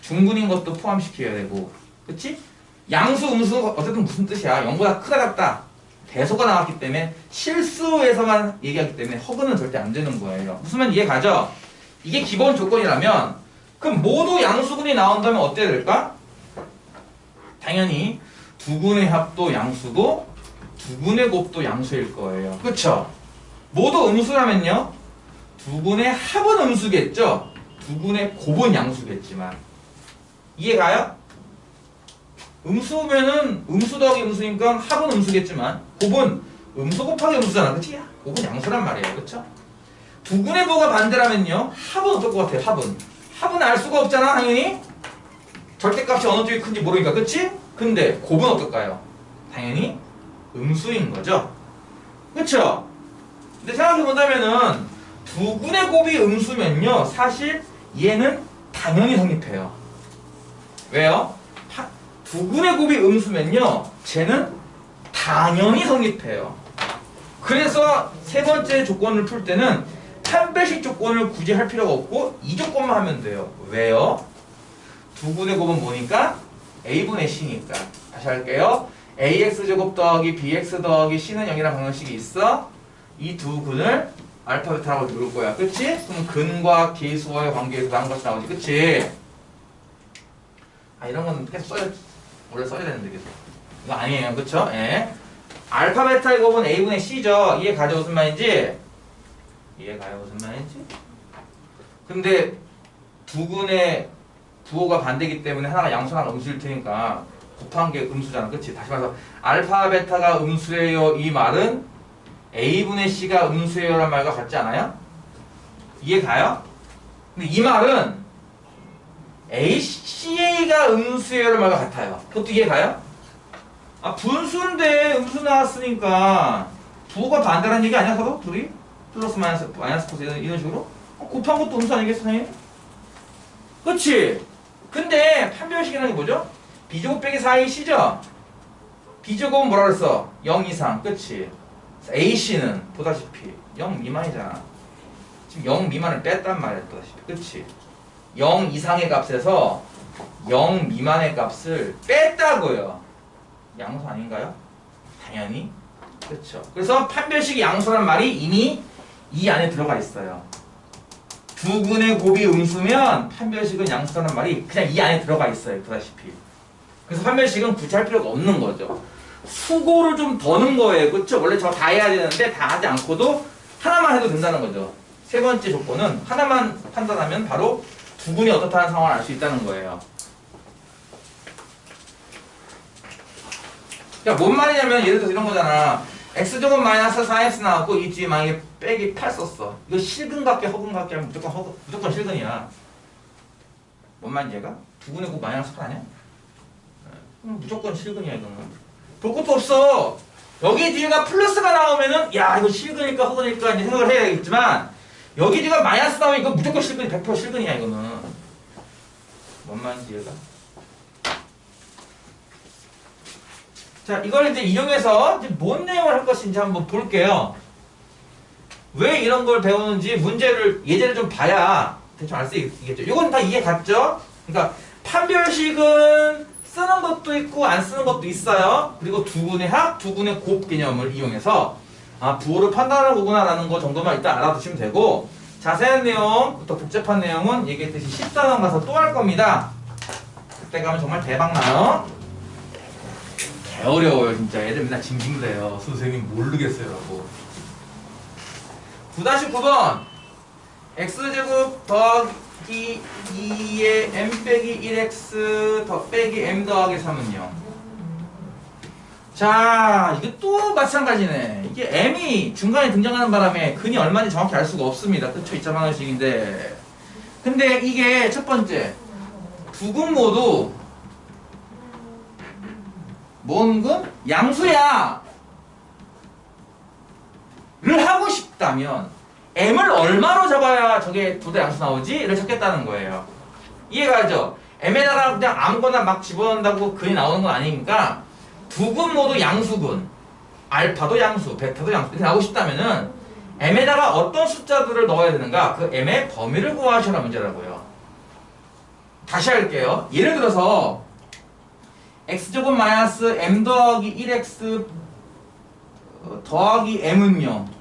중근인 것도 포함시켜야 되고 그치? 양수, 음수 어쨌든 무슨 뜻이야? 0보다 크다 같다. 대소가 나왔기 때문에 실수에서만 얘기하기 때문에 허근은 절대 안 되는 거예요. 무슨 말 이해 가죠? 이게 기본 조건이라면 그럼 모두 양수근이 나온다면 어때야 될까? 당연히 두 근의 합도 양수고 두 근의 곱도 양수일 거예요. 그쵸? 모두 음수라면요 두 근의 합은 음수겠죠? 두 근의 곱은 양수겠지만 이해가요? 음수면은 음수 더하기 음수니까 합은 음수겠지만 곱은 음수 곱하기 음수잖아. 그치? 곱은 양수란 말이에요. 그쵸? 두 근의 부호가 반대라면요 합은 어떨 것 같아요? 합은 알 수가 없잖아. 당연히 절대값이 어느 쪽이 큰지 모르니까. 그치? 근데 곱은 어떨까요? 당연히 음수인 거죠. 그쵸? 근데 생각해본다면은 두 근의 곱이 음수면요 사실 얘는 당연히 성립해요. 왜요? 두 근의 곱이 음수면요 쟤는 당연히 성립해요. 그래서 세 번째 조건을 풀 때는 판별식 조건을 굳이 할 필요가 없고 이 조건만 하면 돼요. 왜요? 두근의 곱은 뭐니까? a분의 c니까. 다시 할게요. ax제곱 더하기 bx 더하기 c는 0이라는 방정식이 있어. 이 두 근을 알파 베타라고 누를 거야. 그치? 그럼 근과 계수와의 관계에서 나온 것이 나오지. 그치? 아, 이런 건 계속 원래 써야 되는데 계속. 이거 아니에요. 그쵸? 예. 알파 베타의 곱은 a분의 c죠. 이해 가죠? 무슨 말인지? 이해가요? 무슨 말인지? 근데 두 근의 부호가 반대이기 때문에 하나가 양수나 음수일 테니까 곱한 게 음수잖아. 그치? 다시 말해서 알파 베타가 음수예요 이 말은 a분의 c가 음수예요 라는 말과 같지 않아요? 이해가요? 근데 이 말은 CA가 음수예요 라는 말과 같아요. 그것도 이해가요? 아, 분수인데 음수 나왔으니까 부호가 반대라는 얘기 아니야 서로? 둘이? 플러스 마이너스 코스 이런 식으로? 곱한 것도 음수 아니겠어 선생님? 그치? 근데 판별식이라는 게 뭐죠? B제곱 빼기 4의 C죠? B제곱은 뭐라 그랬어? 0 이상 그치? AC는 보다시피 0 미만이잖아. 지금 0 미만을 뺐단 말이야 보다시피 그치? 0 이상의 값에서 0 미만의 값을 뺐다고요. 양수 아닌가요? 당연히 그렇죠. 그래서 판별식이 양수란 말이 이미 이 안에 들어가 있어요. 두 근의 곱이 음수면 판별식은 양수라는 말이 그냥 이 안에 들어가 있어요. 보다시피. 그래서 판별식은 굳이 할 필요가 없는 거죠. 수고를 좀 더 넣은 거예요. 그렇죠? 원래 저 다 해야 되는데 다 하지 않고도 하나만 해도 된다는 거죠. 세 번째 조건은 하나만 판단하면 바로 두 근이 어떻다는 상황을 알 수 있다는 거예요. 그러니까 뭔 말이냐면 예를 들어서 이런 거잖아. x제곱 마이너스 4x 나왔고 이 뒤에 만약에 빼기 8 썼어. 이거 실근각계 허근각계 하면 무조건 실근이야. 뭔 말인지 얘가? 두 분의 곱 마이너스 8 아니야? 무조건 실근이야 이거는. 볼 것도 없어. 여기 뒤에가 플러스가 나오면은 야 이거 실근일까 허근일까 이제 생각을 해야 되겠지만 여기 뒤가 마이너스 나오면 이거 무조건 실근이 100% 실근이야 이거는. 뭔 말인지 얘가? 자, 이걸 이제 이용해서 이제 뭔 내용을 할 것인지 한번 볼게요. 왜 이런 걸 배우는지 예제를 좀 봐야 대충 알 수 있겠죠. 이건 다 이해 갔죠? 그러니까 판별식은 쓰는 것도 있고 안 쓰는 것도 있어요. 그리고 두 분의 합, 두 분의 곱 개념을 이용해서 아, 부호를 판단하는 거구나라는 거 정도만 일단 알아두시면 되고 자세한 내용, 더 복잡한 내용은 얘기했듯이 14번 가서 또 할 겁니다. 그때 가면 정말 대박 나요. 개 어려워요 진짜. 애들 맨날 징징대요. 선생님 모르겠어요 라고. 9-9번 x제곱 더하기 2의 m 빼기 1x 더 빼기 m 더하기 3은 0. 자 이게 또 마찬가지네. 이게 m이 중간에 등장하는 바람에 근이 얼마인지 정확히 알 수가 없습니다. 그쵸? 2차 방정식인데 근데 이게 첫 번째 두 근 모두 뭔 근? 양수야! 를 하고 싶다면 m을 얼마로 잡아야 저게 둘 다 양수 나오지? 를 찾겠다는 거예요. 이해가죠? m에다가 그냥 아무거나 막 집어넣는다고 근이 나오는 건 아니니까 두 근 모두 양수근 알파도 양수, 베타도 양수 이렇게 나오고 싶다면은 m에다가 어떤 숫자들을 넣어야 되는가? 그 m의 범위를 구하시라 문제라고요. 다시 할게요. 예를 들어서 x제곱 마이너스 m 더하기 1x 더하기 m은 0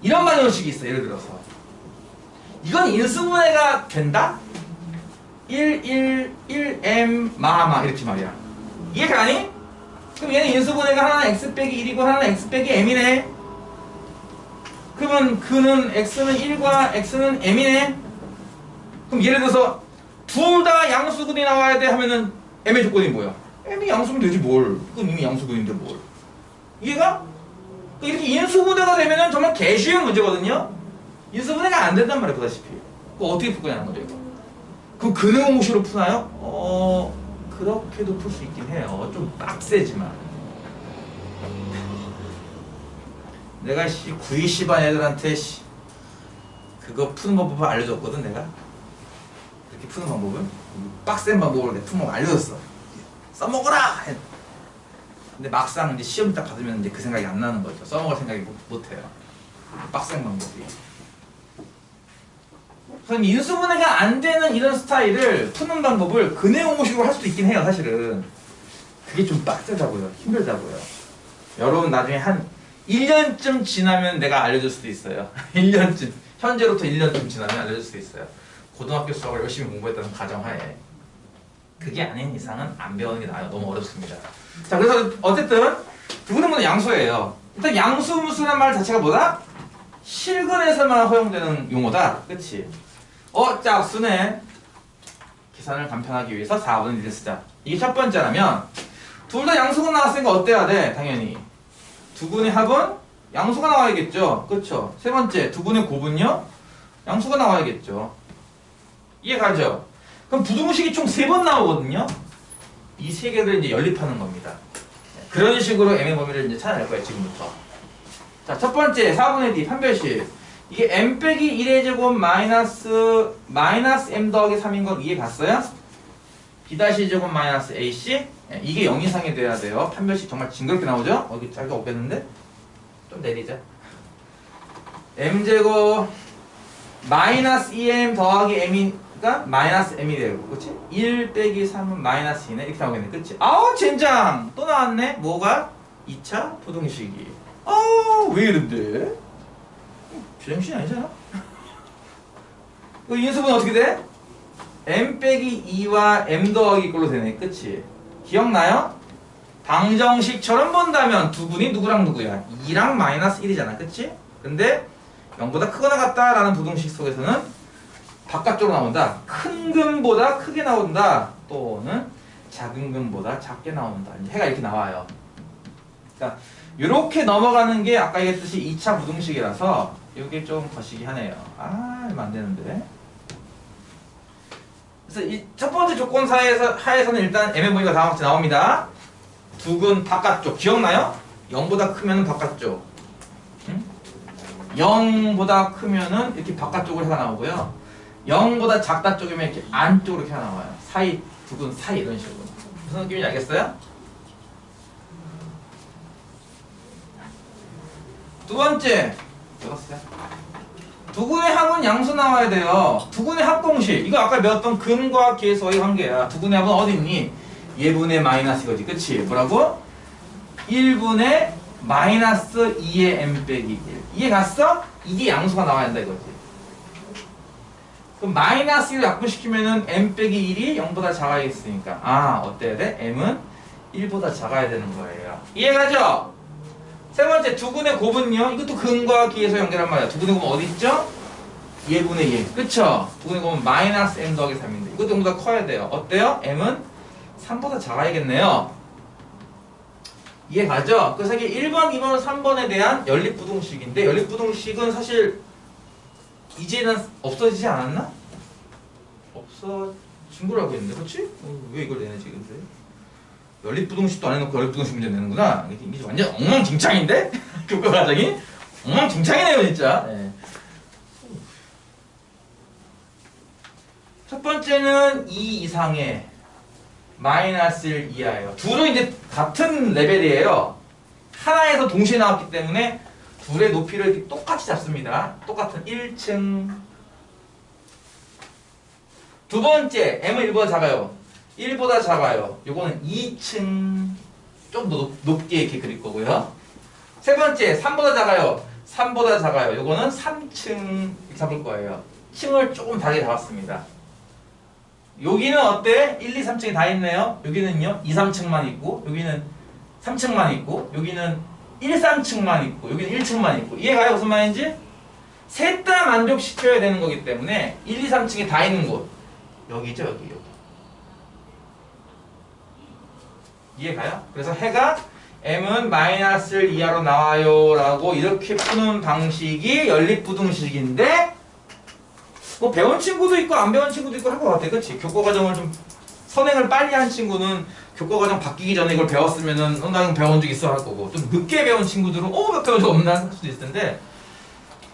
이런 방정식이 있어. 예를 들어서 이건 인수분해가 된다? 1m 마마 이렇게 말이야. 이해가니? 그럼 얘는 인수분해가 하나는 x 빼기 1이고 하나는 x 빼기 m이네. 그러면 그는 x는 1과 x는 m이네. 그럼 예를 들어서 둘 다 양수근이 나와야 돼 하면은 m의 조건이 뭐야? m이 양수면 되지 뭘. 그건 이미 양수근인데 뭘. 이해가? 이렇게 인수분해가 되면은 정말 개쉬운 문제거든요. 인수분해가 안 된단 말이에요. 보다시피. 그거 어떻게 풀 거냐는 거죠. 이거. 그럼 근의 공식으로 푸나요? 그렇게도 풀 수 있긴 해요. 좀 빡세지만. 내가 9위 10반 애들한테 그거 푸는 방법을 알려줬거든 내가. 그렇게 푸는 방법을. 빡센 방법을 내가 푸는 방법 알려줬어. 써먹어라! 근데 막상 이제 시험 딱 받으면 이제 그 생각이 안 나는 거죠. 써먹을 생각이 못 해요. 빡센 방법이. 그럼 인수분해가 안 되는 이런 스타일을 푸는 방법을 근해옹식으로 할 수도 있긴 해요, 사실은. 그게 좀 빡세다고요. 힘들다고요. 여러분 나중에 한 1년쯤 지나면 내가 알려줄 수도 있어요. 1년쯤. 현재로부터 1년쯤 지나면 알려줄 수도 있어요. 고등학교 수학을 열심히 공부했다는 가정하에. 그게 아닌 이상은 안 배우는 게 나아요. 너무 어렵습니다. 자, 그래서 어쨌든 두 분의 문은 양수예요. 일단 양수무수란 말 자체가 뭐다? 실근에서만 허용되는 용어다. 그치? 짝수네. 계산을 간편하기 위해서 4분의 1을 쓰자. 이게 첫 번째라면 둘 다 양수가 나왔으니까 어때야 돼? 당연히 두 분의 합은 양수가 나와야겠죠. 그쵸? 세 번째, 두 분의 곱은요? 양수가 나와야겠죠. 이해가죠? 그럼 부등식이 총 3번 나오거든요. 이 3개를 이제 연립하는 겁니다. 그런 식으로 m의 범위를 이제 찾아낼 거예요, 지금부터. 자, 첫 번째, 4분의 d, 판별식. 이게 m 빼기 1의 제곱 마이너스 m 더하기 3인 건 이해 갔어요? b 다시 제곱 마이너스 ac? 이게 0 이상이 돼야 돼요. 판별식 정말 징그럽게 나오죠? 여기 자기가 없겠는데? 좀 내리자. m제곱 마이너스 2m 더하기 m이니까 마이너스 m이 되고, 그치? 1 빼기 3은 마이너스 2네? 이렇게 나오겠네, 그치? 아우 젠장! 또 나왔네? 뭐가? 2차 부등식이. 왜 이런데? 제정신이 아니잖아? 그 인수분은 어떻게 돼? m 빼기 2와 m 더하기 꼴로 되네, 그치? 기억나요? 방정식처럼 본다면 두 분이 누구랑 누구야? 2랑 마이너스 1이잖아, 그치? 근데 0보다 크거나 같다라는 부등식 속에서는 바깥쪽으로 나온다. 큰 근보다 크게 나온다. 또는 작은 근보다 작게 나온다. 이제 해가 이렇게 나와요. 그러니까 이렇게 넘어가는 게 아까 얘기했듯이 2차 부등식이라서 이게 좀 거시기 하네요. 이러면 안 되는데. 그래서 이 첫 번째 조건 하에서는 일단 m의 범위가 다음 같이 나옵니다. 두근 바깥쪽 기억나요? 0보다 크면은 바깥쪽. 0보다 크면은 이렇게 바깥쪽으로 해가 나오고요. 0보다 작다 쪽이면 이렇게 안쪽으로 해가 나와요. 사이, 두근 사이 이런 식으로. 무슨 느낌인지 알겠어요? 두 번째. 읽었어요? 두근의 합은 양수 나와야 돼요. 두근의 합 공식. 이거 아까 배웠던 근과 계수의 관계야. 두근의 합은 어디 있니? 예분의 마이너스 이거지. 그치? 뭐라고? 1분의 마이너스 2의 m 빼기 1. 이해 갔어? 이게 양수가 나와야 한다 이거지. 그럼 마이너스 1을 약분시키면은 m 빼기 1이 0보다 작아야겠으니까. 어때야 돼? m은 1보다 작아야 되는 거예요. 이해가죠? 세 번째, 두근의 곱은요? 이것도 근과 기에서 연결한 말이야. 두근의 곱은 어디 있죠? 예분의 예. 그쵸? 두근의 곱은 마이너스 m 더하기 3인데 이것도 0보다 커야 돼요. 어때요? m은 3보다 작아야겠네요. 이해 가죠? 그래서 이게 1번, 2번, 3번에 대한 연립부등식인데 연립부등식은 사실 이제는 없어지지 않았나? 없어진 거라고 했는데 그렇지? 왜 이걸 내내지 근데? 연립부등식도 안 해놓고 연립부등식 문제 내는구나. 이게 완전 엉망진창인데? 교과 과정이? 엉망진창이네요 진짜. 네. 첫 번째는 2 이상의 마이너스 1 이하예요. 둘은 이제 같은 레벨이에요. 하나에서 동시에 나왔기 때문에 둘의 높이를 이렇게 똑같이 잡습니다. 똑같은 1층. 두 번째, m은 1보다 작아요. 1보다 작아요. 요거는 2층. 좀 더 높게 이렇게 그릴 거고요. 세 번째, 3보다 작아요. 3보다 작아요. 요거는 3층 이렇게 잡을 거예요. 층을 조금 다르게 잡았습니다. 여기는 어때? 1, 2, 3층이 다 있네요. 여기는요 2, 3층만 있고 여기는 3층만 있고 여기는 1, 3층만 있고 여기는 1층만 있고 이해가요? 무슨 말인지? 셋 다 만족시켜야 되는 거기 때문에 1, 2, 3층이 다 있는 곳 여기죠 여기. 이해가요? 그래서 해가 m은 마이너스 이하로 나와요 라고 이렇게 푸는 방식이 연립부등식인데 뭐 배운 친구도 있고 안 배운 친구도 있고 할 것 같아. 그치? 교과과정을 좀 선행을 빨리 한 친구는 교과과정 바뀌기 전에 이걸 배웠으면은 나는 배운 적 있어 할 거고 좀 늦게 배운 친구들은 몇 배운 적 없나 할 수도 있을 텐데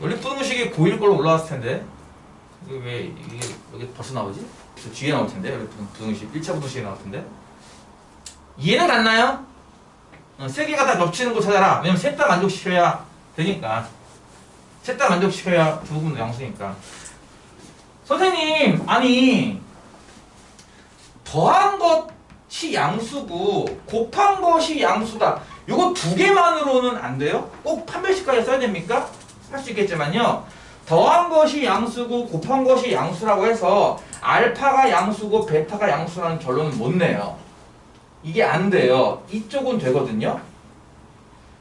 연립부등식이 고1 걸로 올라왔을 텐데 이게 왜 이게 여기 벌써 나오지? 저 뒤에 나올 텐데 연립부등식 1차 부등식이 나올 텐데 이해는 갔나요? 세 개가 다 겹치는 거 찾아라. 왜냐면 셋 다 만족시켜야 되니까. 셋 다 만족시켜야 두 부분도 양수니까. 선생님, 아니 더한 것이 양수고 곱한 것이 양수다. 요거 두 개만으로는 안 돼요? 꼭 판별식까지 써야 됩니까? 할 수 있겠지만요. 더한 것이 양수고 곱한 것이 양수라고 해서 알파가 양수고 베타가 양수라는 결론은 못 내요. 이게 안 돼요. 이쪽은 되거든요.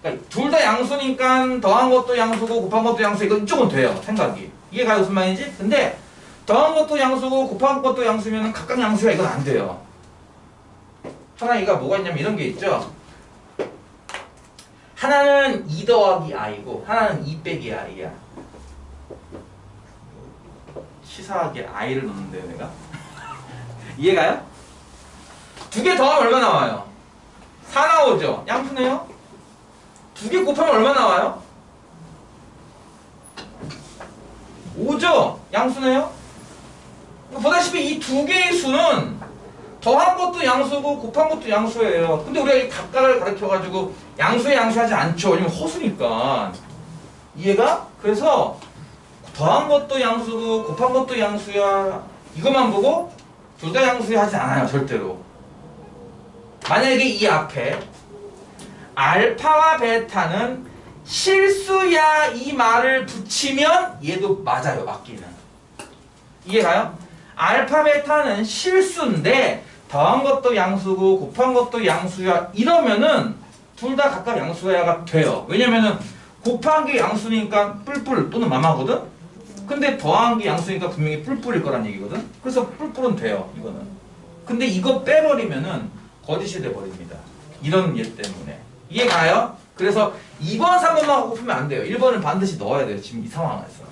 그러니까 둘 다 양수니까 더한 것도 양수고 곱한 것도 양수고 이쪽은 돼요. 생각이. 이해가 무슨 말인지? 근데 더한 것도 양수고 곱한 것도 양수면 각각 양수야. 이건 안 돼요. 하나가 뭐가 있냐면 이런 게 있죠. 하나는 2 더하기 i고 하나는 2 빼기 i야. 치사하게 i를 넣는데요, 내가. 이해가요? 두 개 더하면 얼마 나와요? 4 나오죠? 양수네요? 두 개 곱하면 얼마 나와요? 5죠? 양수네요? 보다시피 이 두 개의 수는 더한 것도 양수고 곱한 것도 양수예요. 근데 우리가 이 각각을 가르쳐가지고 양수에 양수하지 않죠. 왜냐면 허수니까. 이해가? 그래서 더한 것도 양수고 곱한 것도 양수야. 이것만 보고 둘 다 양수야 하지 않아요. 절대로. 만약에 이 앞에 알파와 베타는 실수야 이 말을 붙이면 얘도 맞아요. 맞기는. 이해가요? 알파 베타는 실수인데 더한 것도 양수고 곱한 것도 양수야 이러면은 둘 다 각각 양수야가 돼요. 왜냐면은 곱한 게 양수니까 뿔뿔 또는 마마거든? 근데 더한 게 양수니까 분명히 뿔뿔일 거란 얘기거든? 그래서 뿔뿔은 돼요. 이거는. 근데 이거 빼버리면은 거짓이 돼버립니다. 이런 예 때문에. 이해가요? 그래서 2번, 3번만 하고 풀면 안 돼요. 1번은 반드시 넣어야 돼요. 지금 이 상황에서.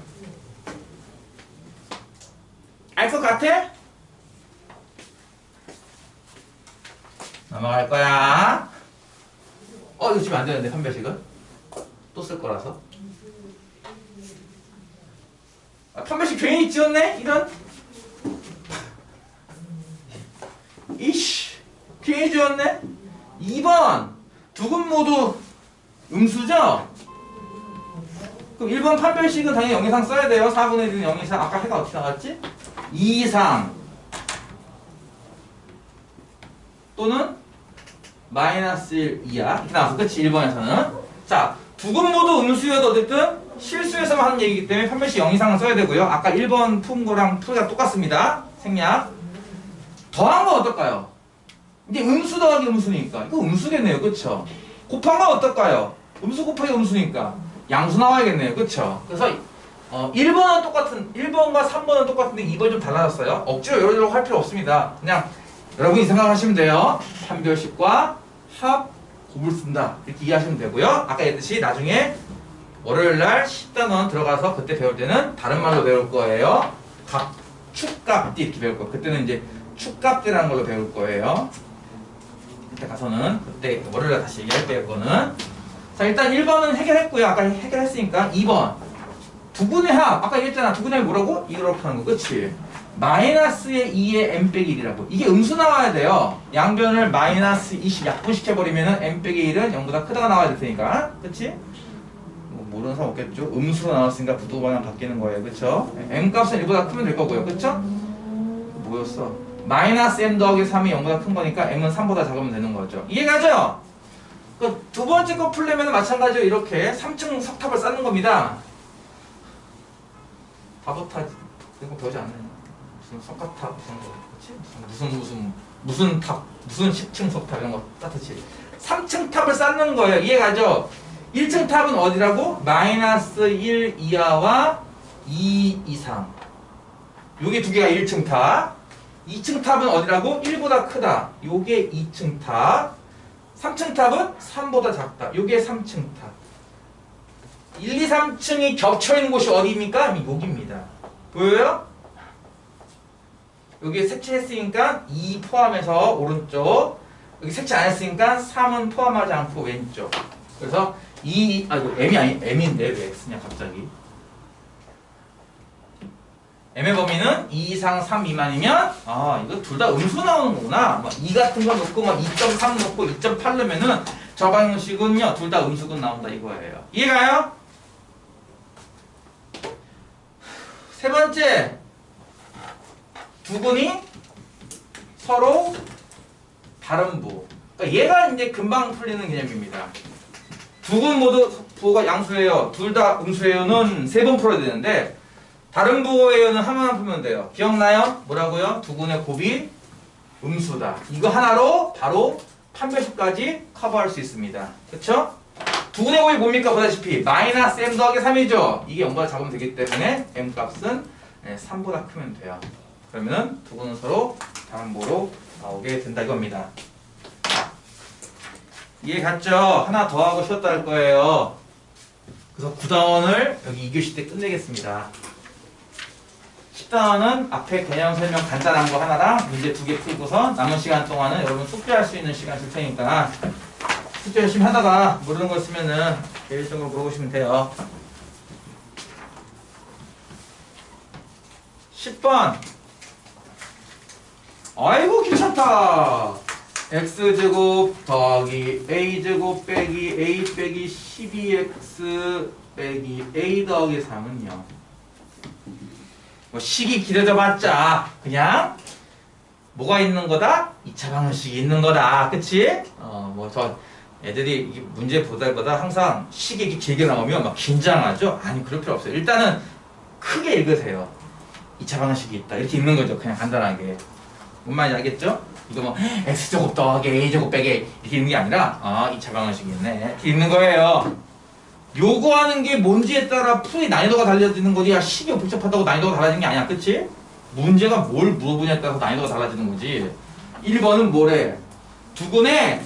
알 것 같아? 넘어갈 거야. 이거 지금 안 되는데, 판별식은? 또 쓸 거라서. 판별식 괜히 지웠네? 이런? 이씨, 괜히 지웠네? 2번, 두 근 모두 음수죠? 그럼 1번 판별식은 당연히 영이상 써야 돼요. 4분의 1은 영이상. 아까 해가 어떻게 나갔지? 2 이상 또는 마이너스 1 이하 이렇게 나왔어. 그치? 1번에서는. 자, 두 근 모두 음수여도 어쨌든 실수에서만 하는 얘기이기 때문에 판별식 0 이상은 써야 되고요. 아까 1번 푼 거랑 풀이가 똑같습니다. 생략. 더한 건 어떨까요? 이제 음수 더하기 음수니까 이거 음수겠네요. 그쵸? 곱한 건 어떨까요? 음수 곱하기 음수니까 양수 나와야겠네요. 그쵸? 그래서 1번은 똑같은 1번과 3번은 똑같은데 2번이 좀 달라졌어요. 억지로 열어주려고 할 필요 없습니다. 그냥 여러분이 생각하시면 돼요. 판별식과 합 곱을 쓴다 이렇게 이해하시면 되고요. 아까 했듯이 나중에 월요일날 10단원 들어가서 그때 배울 때는 다른 말로 배울 거예요. 각 축값띠 이렇게 배울 거예요. 그때는 이제 축값띠라는 걸로 배울 거예요. 그때 가서는 그때 월요일날 다시 얘기할게요. 그거는. 자, 일단 1번은 해결했고요. 아까 해결했으니까 2번 두분의 합. 아까 얘기했잖아. 두분의 합이 뭐라고? 이렇게 하는 거. 그치? 마이너스의 2의 n 빼기 1이라고. 이게 음수 나와야 돼요. 양변을 마이너스 20 약분시켜버리면 n 빼기 1은 0보다 크다가 나와야 될 테니까. 그치? 뭐 모르는 사람 없겠죠? 음수로 나왔으니까 부도방향 바뀌는 거예요. 그쵸? m 값은 1보다 크면 될 거고요. 그쵸? 뭐였어? 마이너스 m 더하기 3이 0보다 큰 거니까 m은 3보다 작으면 되는 거죠. 이해가죠? 그 두 번째 거 풀려면 마찬가지로 이렇게 3층 석탑을 쌓는 겁니다. 바보타지. 이거 배우지 않네. 무슨 석가탑 무슨 거, 그렇지? 무슨 탑, 무슨 10층 석탑 이런 거 따뜻이. 3층 탑을 쌓는 거예요. 이해가죠? 1층 탑은 어디라고? 마이너스 1 이하와 2 이상. 요게 두 개가 1층 탑. 2층 탑은 어디라고? 1보다 크다. 요게 2층 탑. 3층 탑은 3보다 작다. 요게 3층 탑. 1, 2, 3층이 겹쳐있는 곳이 어디입니까? 여기입니다. 보여요? 여기 색칠했으니까 2 포함해서 오른쪽. 여기 색칠 안 했으니까 3은 포함하지 않고 왼쪽. 그래서 이거 m이 아니 m인데 왜 x냐 갑자기. m의 범위는 2 이상 3 미만이면 이거 둘 다 음수 나오는 거구나. 막 2 같은 거 넣고 막 2.3 넣고 2.8 넣으면은 저 방식은요 둘 다 음수근 나온다 이거예요. 이해가요? 세 번째, 두근이 서로 다른 부. 그러니까 얘가 이제 금방 풀리는 개념입니다. 두근 모두 부호가 양수예요. 둘 다 음수예요는 세 번 풀어야 되는데 다른 부호예요는 한 번만 풀면 돼요. 기억나요? 뭐라고요? 두근의 곱이 음수다. 이거 하나로 바로 판별식까지 커버할 수 있습니다. 그쵸? 두근의 곱이 뭡니까? 보다시피 마이너스 m 더하기 3이죠. 이게 0보다 작으면 되기 때문에 m 값은 3보다 크면 돼요. 그러면 두근은 서로 다른 부호로 나오게 된다 이겁니다. 이해 갔죠? 하나 더 하고 쉬었다 할 거예요. 그래서 9단원을 여기 2교시 때 끝내겠습니다. 10단원은 앞에 개념 설명 간단한 거 하나랑 문제 2개 풀고서 남은 시간 동안은 여러분 숙제할 수 있는 시간 줄 테니까 숙제 열심히 하다가 모르는 거 있으면은 개별적으로 물어보시면 돼요. 10번. 아이고 귀찮다. x제곱 더하기 a제곱 빼기 a 빼기 12x 빼기 a 더하기 3은요 뭐 식이 길어져 봤자 그냥 뭐가 있는 거다? 2차 방정식이 있는 거다. 그치? 뭐 저 애들이 이게 문제 보다 항상 식이 이렇게 길게 나오면 막 긴장하죠? 아니 그럴 필요 없어요. 일단은 크게 읽으세요. 2차 방정식이 있다 이렇게 읽는 거죠. 그냥 간단하게. 뭔 말인지 알겠죠? 이거 뭐 x제곱 더하기 a제곱 빼기 이렇게 읽는 게 아니라 2차 방정식이 있네 이렇게 읽는 거예요. 요구하는 게 뭔지에 따라 풀이 난이도가 달라지는 거지. 야 식이 복잡하다고 난이도가 달라지는 게 아니야. 그치? 문제가 뭘 물어보냐에 따라서 난이도가 달라지는 거지. 1번은 뭐래? 두근의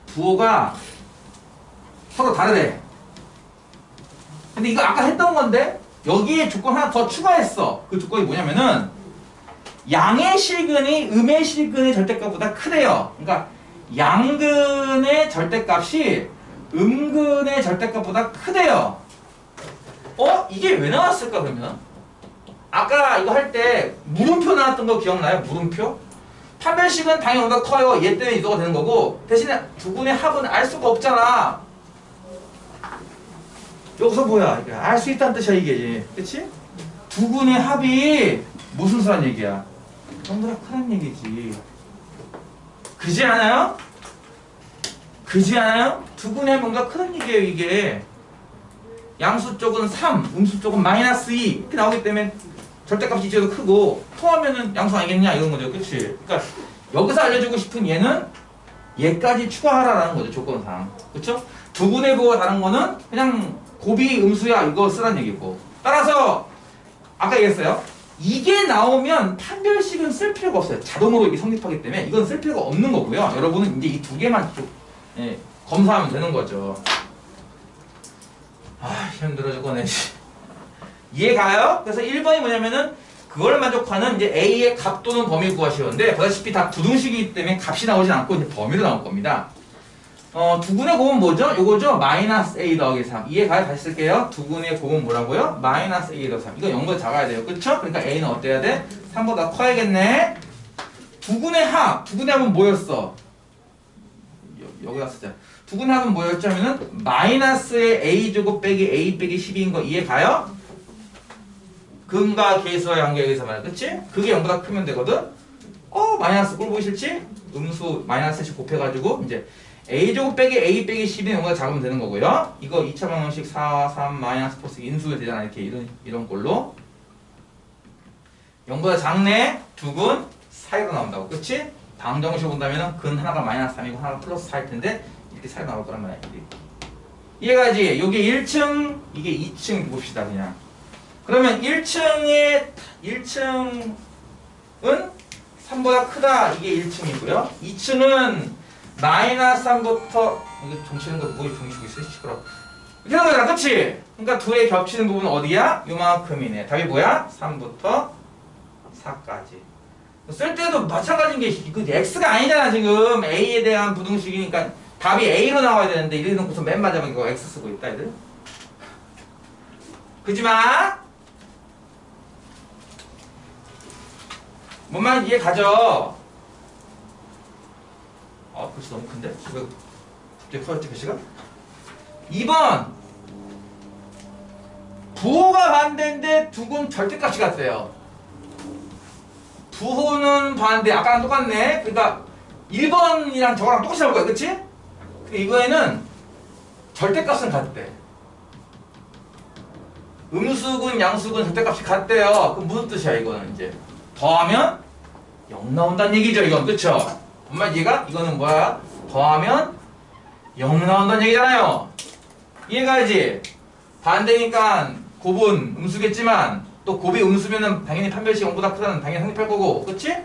부호가 서로 다르대. 근데 이거 아까 했던 건데 여기에 조건 하나 더 추가했어. 그 조건이 뭐냐면은 양의 실근이 음의 실근의 절대값보다 크대요. 그러니까 양근의 절대값이 음근의 절대값보다 크대요. 이게 왜 나왔을까 그러면? 아까 이거 할 때 물음표 나왔던 거 기억나요? 물음표? 판별식은 당연히 보다 커요. 얘 때문에 이도가 되는 거고 대신에 두근의 합은 알 수가 없잖아. 여기서 뭐야? 알 수 있다는 뜻이야 이게. 그치? 두근의 합이 무슨 수란 얘기야? 너무나 크다는 얘기지. 그지 않아요? 그지 않아요? 두근의 뭔가 크다는 얘기예요 이게. 양수 쪽은 3, 음수 쪽은 마이너스 2 이렇게 나오기 때문에 절대값이 이제도 크고 통하면은 양수 아니겠냐 이런 거죠. 그치? 그러니까 여기서 알려주고 싶은 얘는 얘까지 추가하라라는 거죠. 조건상. 그쵸? 두근의 부호가 다른 거는 그냥 곱이 음수야 이거 쓰란 얘기고. 따라서 아까 얘기했어요. 이게 나오면 판별식은 쓸 필요가 없어요. 자동으로 이게 성립하기 때문에 이건 쓸 필요가 없는 거고요. 여러분은 이제 이 두 개만 좀 검사하면 되는 거죠. 힘들어 죽겠네. 이해가요? 그래서 1번이 뭐냐면은 그걸 만족하는 이제 A의 값 또는 범위 구하시는데 보다시피 다 부등식이기 때문에 값이 나오진 않고 이제 범위로 나올 겁니다. 두근의 곱은 뭐죠? 요거죠? 마이너스 A 더하기 3. 이해가요? 다시 쓸게요. 두근의 곱은 뭐라고요? 마이너스 A 더하기 3. 이거 0보다 작아야 돼요. 그쵸? 그러니까 A는 어때야 돼? 3보다 커야겠네. 두근의 합. 두근의 합은 뭐였어? 여기다 쓰자. 두근의 합은 뭐였죠? 하면은 마이너스의 A제곱 빼기 A 빼기 12인 거 이해가요? 근과 계수와의 관계에 의해서 말이야. 그치? 그게 0보다 크면 되거든? 마이너스 꼴 보기 싫지? 음수 마이너스 곱해가지고 이제 A제곱 빼기 A 빼기 12는 0보다 작으면 되는 거고요. 이거 2차 방정식 4, 3, 마이너스 플러스 인수가 되잖아. 이렇게 이런 꼴로 0보다 작네. 두근 사이로 나온다고. 그치? 방정식으로 본다면은 근 하나가 마이너스 3이고 하나가 플러스 4일 텐데 이렇게 사이로 나올 거란 말이야. 이해가지? 요게 1층, 이게 2층 봅시다 그냥. 그러면 1층은 3보다 크다. 이게 1층이고요. 2층은 마이너스 3부터 이거 종치는 거 뭐에 종치고 있어? 시끄러워. 이렇게 하는 거잖아. 그치? 그러니까 두 개 겹치는 부분은 어디야? 요만큼이네. 답이 뭐야? 3부터 4까지. 쓸 때도 마찬가지인 게 이거 x가 아니잖아 지금. a에 대한 부등식이니까 답이 a로 나와야 되는데 이래 놓고서 맨 마지막에 이거 x 쓰고 있다 애들. 그지마. 뭔 말인지 이해 가죠? 아, 글씨 너무 큰데? 왜 갑자기 커졌지, 글씨가? 2번. 부호가 반대인데 두군 절대값이 같대요. 부호는 반대, 아까랑 똑같네. 그러니까 1번이랑 저거랑 똑같이 나올 거야, 그치? 근데 이거에는 절대값은 같대. 음수군, 양수군 절대값이 같대요. 그럼 무슨 뜻이야, 이거는 이제? 더하면 0 나온다는 얘기죠, 이건. 그쵸? 엄마 이해가? 이거는 뭐야? 더하면 0 나온다는 얘기잖아요. 이해가야지? 반대니까 곱은 음수겠지만 또 곱이 음수면은 당연히 판별식 0보다 크다는 당연히 성립할 거고, 그치?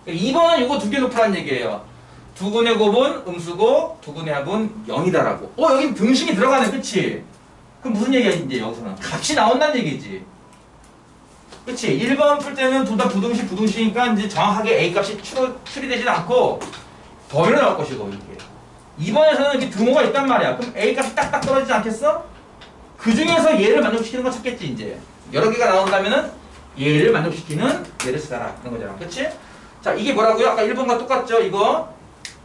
2번은 이거 두 개 높으라는 얘기예요. 두군의 곱은 음수고 두군의 합은 0이다라고. 여기 등식이 들어가네, 그치? 그럼 무슨 얘기야, 이제 여기서는? 값이 나온다는 얘기지. 그치? 1번 풀 때는 둘 다 부등식이니까 이제 정확하게 A 값이 추리되진 않고 더비로 나올 것이고, 이렇게. 2번에서는 이렇게 등호가 있단 말이야. 그럼 A 값이 딱딱 떨어지지 않겠어? 그 중에서 얘를 만족시키는 거 찾겠지, 이제. 여러 개가 나온다면은 얘를 만족시키는 얘를 쓰라. 그런 거잖아. 그치? 자, 이게 뭐라고요? 아까 1번과 똑같죠? 이거.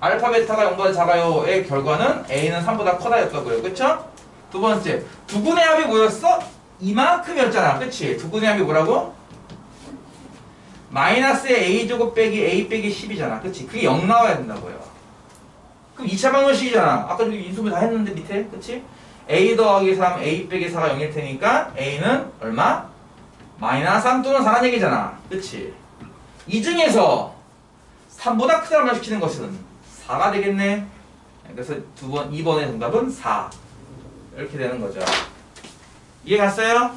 알파, 베타가 0보다 작아요의 결과는 A는 3보다 커다였다고요. 그쵸? 두 번째. 두군의 합이 뭐였어? 이만큼이었잖아. 그치? 두군의 합이 뭐라고? 마이너스의 A제곱 빼기 A 빼기 10이잖아. 그치? 그게 0 나와야 된다고요. 그럼 2차 방정식이잖아. 아까 저기 인수분 다 했는데 밑에. 그치? A 더하기 3, A 빼기 4가 0일 테니까 A는 얼마? 마이너스 3 또는 4라는 얘기잖아. 그치? 이 중에서 3보다 크다고 말시키는 것은 4가 되겠네. 그래서 2번의 정답은 4. 이렇게 되는 거죠. 이해 갔어요?